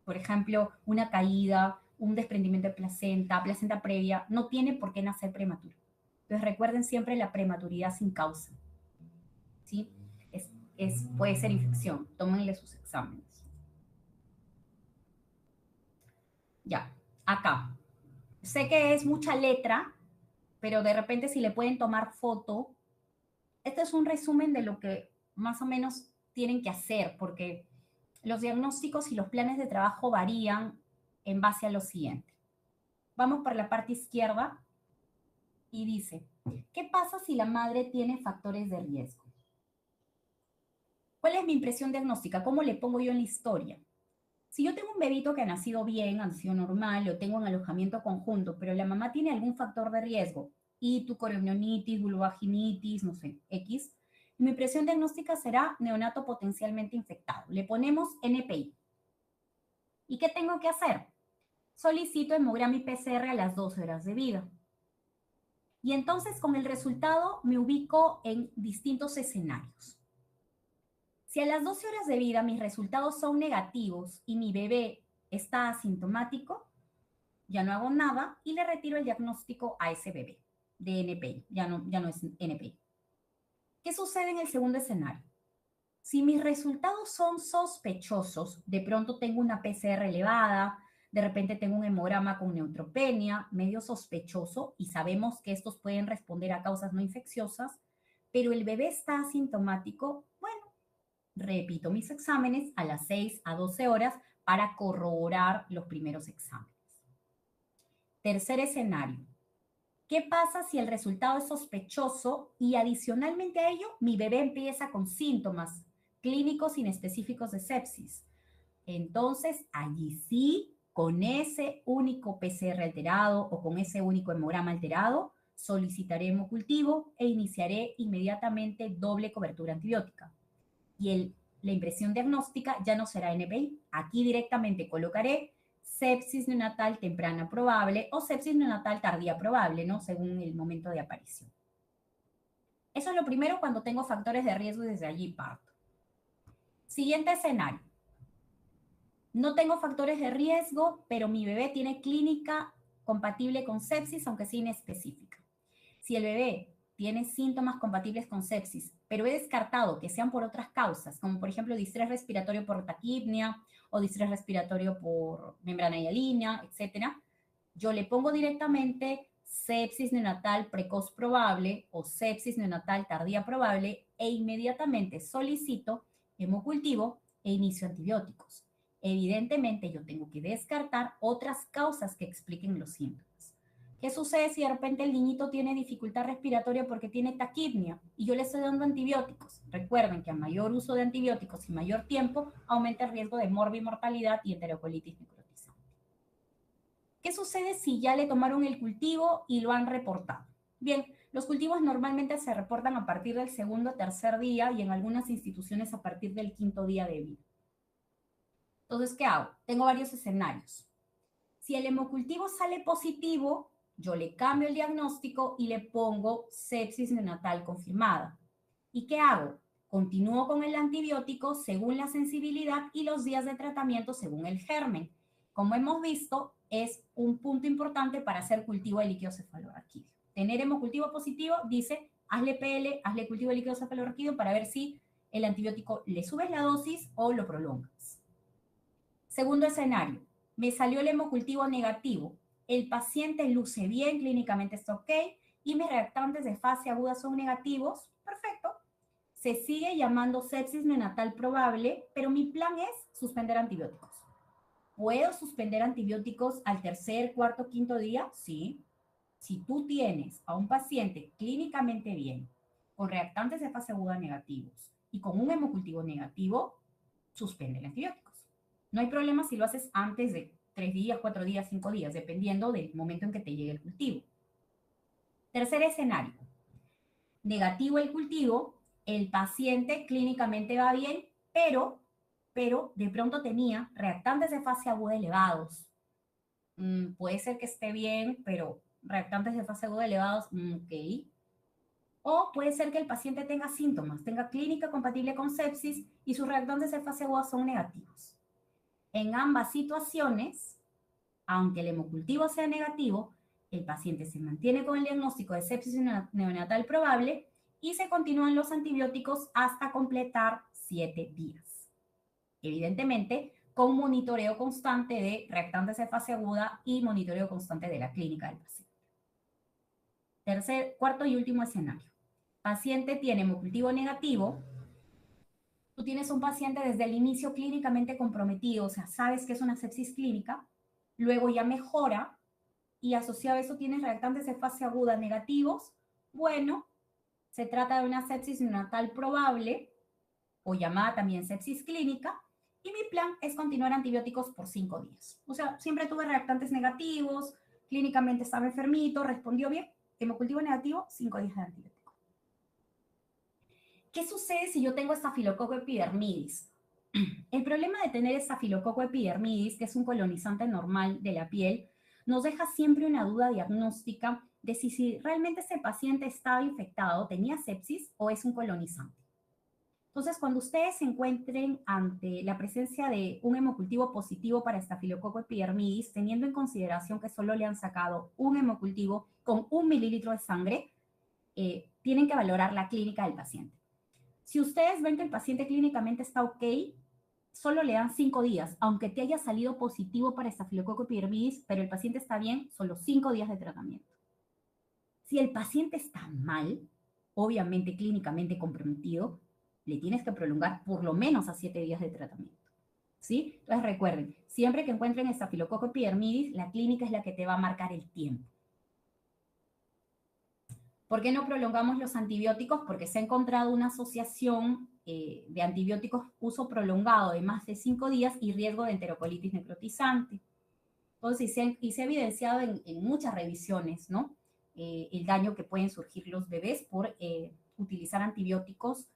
[SPEAKER 3] por ejemplo, una caída, un desprendimiento de placenta previa, no tiene por qué nacer prematuro. Entonces recuerden siempre la prematuridad sin causa. ¿Sí? Puede ser infección. Tómenle sus exámenes. Ya, acá. Sé que es mucha letra, pero de repente si le pueden tomar foto, este es un resumen de lo que más o menos tienen que hacer, porque los diagnósticos y los planes de trabajo varían en base a lo siguiente. Vamos por la parte izquierda y dice, ¿qué pasa si la madre tiene factores de riesgo? ¿Cuál es mi impresión diagnóstica? ¿Cómo le pongo yo en la historia? Si yo tengo un bebito que ha nacido bien, ha nacido normal, lo tengo en alojamiento conjunto, pero la mamá tiene algún factor de riesgo, itucorionitis, vulvovaginitis, no sé, X, mi impresión diagnóstica será neonato potencialmente infectado. Le ponemos NPI. ¿Y qué tengo que hacer? Solicito hemograma y PCR a las 12 horas de vida. Y entonces con el resultado me ubico en distintos escenarios. Si a las 12 horas de vida mis resultados son negativos y mi bebé está asintomático, ya no hago nada y le retiro el diagnóstico a ese bebé de NPI, ya no es NPI. ¿Qué sucede en el segundo escenario? Si mis resultados son sospechosos, de pronto tengo una PCR elevada, de repente tengo un hemograma con neutropenia, medio sospechoso, y sabemos que estos pueden responder a causas no infecciosas, pero el bebé está asintomático, bueno, repito mis exámenes a las 6 a 12 horas para corroborar los primeros exámenes. Tercer escenario. ¿Qué pasa si el resultado es sospechoso y adicionalmente a ello mi bebé empieza con síntomas clínicos inespecíficos de sepsis? Entonces, allí sí, con ese único PCR alterado o con ese único hemograma alterado, solicitaré hemocultivo e iniciaré inmediatamente doble cobertura antibiótica. Y la impresión diagnóstica ya no será NPI. Aquí directamente colocaré sepsis neonatal temprana probable o sepsis neonatal tardía probable, ¿no? Según el momento de aparición. Eso es lo primero cuando tengo factores de riesgo y desde allí parto. Siguiente escenario. No tengo factores de riesgo, pero mi bebé tiene clínica compatible con sepsis, aunque sea inespecífica. Si el bebé tiene síntomas compatibles con sepsis, pero he descartado que sean por otras causas, como por ejemplo distrés respiratorio por taquipnia o distrés respiratorio por membrana hialina, etcétera, yo le pongo directamente sepsis neonatal precoz probable o sepsis neonatal tardía probable e inmediatamente solicito hemocultivo e inicio antibióticos. Evidentemente, yo tengo que descartar otras causas que expliquen los síntomas. ¿Qué sucede si de repente el niñito tiene dificultad respiratoria porque tiene taquipnia y yo le estoy dando antibióticos? Recuerden que a mayor uso de antibióticos y mayor tiempo aumenta el riesgo de morbimortalidad y enterocolitis necrotizante. ¿Qué sucede si ya le tomaron el cultivo y lo han reportado? Bien, los cultivos normalmente se reportan a partir del segundo o tercer día y en algunas instituciones a partir del quinto día de vida. Entonces, ¿qué hago? Tengo varios escenarios. Si el hemocultivo sale positivo, yo le cambio el diagnóstico y le pongo sepsis neonatal confirmada. ¿Y qué hago? Continúo con el antibiótico según la sensibilidad y los días de tratamiento según el germen. Como hemos visto, es un punto importante para hacer cultivo de líquido cefalorraquídeo. Tener hemocultivo positivo dice, hazle PL, hazle cultivo de líquido cefalorraquídeo para ver si el antibiótico le subes la dosis o lo prolongas. Segundo escenario, me salió el hemocultivo negativo. El paciente luce bien, clínicamente está ok y mis reactantes de fase aguda son negativos. Perfecto. Se sigue llamando sepsis neonatal probable, pero mi plan es suspender antibióticos. ¿Puedo suspender antibióticos al tercer, cuarto, quinto día? Sí. Si tú tienes a un paciente clínicamente bien, con reactantes de fase aguda negativos y con un hemocultivo negativo, suspende el antibióticos. No hay problema si lo haces antes de 3 días, 4 días, 5 días, dependiendo del momento en que te llegue el cultivo. Tercer escenario. Negativo el cultivo, el paciente clínicamente va bien, pero de pronto tenía reactantes de fase aguda elevados. Puede ser que esté bien, pero reactantes de fase aguda elevados, ok. O puede ser que el paciente tenga síntomas, tenga clínica compatible con sepsis y sus reactantes de fase aguda son negativos. En ambas situaciones, aunque el hemocultivo sea negativo, el paciente se mantiene con el diagnóstico de sepsis neonatal probable y se continúan los antibióticos hasta completar 7 días. Evidentemente, con monitoreo constante de reactantes de fase aguda y monitoreo constante de la clínica del paciente. Cuarto y último escenario. Paciente tiene hemocultivo negativo. Tú tienes un paciente desde el inicio clínicamente comprometido, o sea, sabes que es una sepsis clínica, luego ya mejora y asociado a eso tienes reactantes de fase aguda negativos. Bueno, se trata de una sepsis neonatal probable o llamada también sepsis clínica y mi plan es continuar antibióticos por 5 días. O sea, siempre tuve reactantes negativos, clínicamente estaba enfermito, respondió bien, hemocultivo negativo, 5 días de antibiótico. ¿Qué sucede si yo tengo estafilococo epidermidis? El problema de tener estafilococo epidermidis, que es un colonizante normal de la piel, nos deja siempre una duda diagnóstica de si realmente ese paciente estaba infectado, tenía sepsis o es un colonizante. Entonces, cuando ustedes se encuentren ante la presencia de un hemocultivo positivo para estafilococo epidermidis, teniendo en consideración que solo le han sacado un hemocultivo con 1 mililitro de sangre, tienen que valorar la clínica del paciente. Si ustedes ven que el paciente clínicamente está ok, solo le dan 5 días, aunque te haya salido positivo para estafilococo epidermidis, pero el paciente está bien, solo 5 días de tratamiento. Si el paciente está mal, obviamente clínicamente comprometido, le tienes que prolongar por lo menos a 7 días de tratamiento. ¿Sí? Entonces recuerden, siempre que encuentren estafilococo epidermidis, la clínica es la que te va a marcar el tiempo. ¿Por qué no prolongamos los antibióticos? Porque se ha encontrado una asociación de antibióticos uso prolongado de más de 5 días y riesgo de enterocolitis necrotizante. Entonces, y se ha evidenciado en muchas revisiones, ¿no? El daño que pueden surgir los bebés por utilizar antibióticos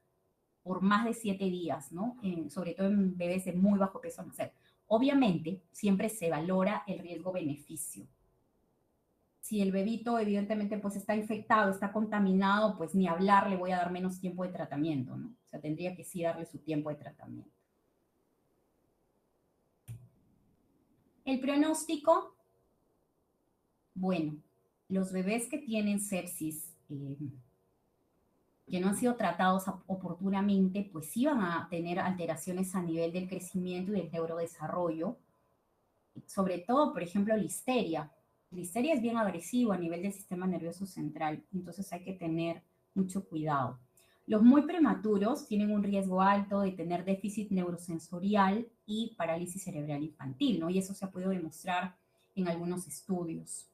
[SPEAKER 3] por más de 7 días, ¿no? Sobre todo en bebés de muy bajo peso al nacer. Obviamente, siempre se valora el riesgo-beneficio. Si el bebito evidentemente pues está infectado, está contaminado, pues ni hablar, le voy a dar menos tiempo de tratamiento, ¿no? O sea, tendría que sí darle su tiempo de tratamiento. El pronóstico Bueno, los bebés que tienen sepsis, que no han sido tratados oportunamente, pues sí van a tener alteraciones a nivel del crecimiento y del neurodesarrollo, sobre todo, por ejemplo, listeria. Listeria es bien agresivo a nivel del sistema nervioso central, entonces hay que tener mucho cuidado. Los muy prematuros tienen un riesgo alto de tener déficit neurosensorial y parálisis cerebral infantil, ¿no? Y eso se ha podido demostrar en algunos estudios.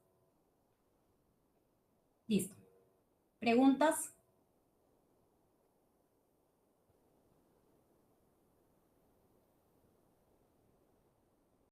[SPEAKER 3] Listo. ¿Preguntas?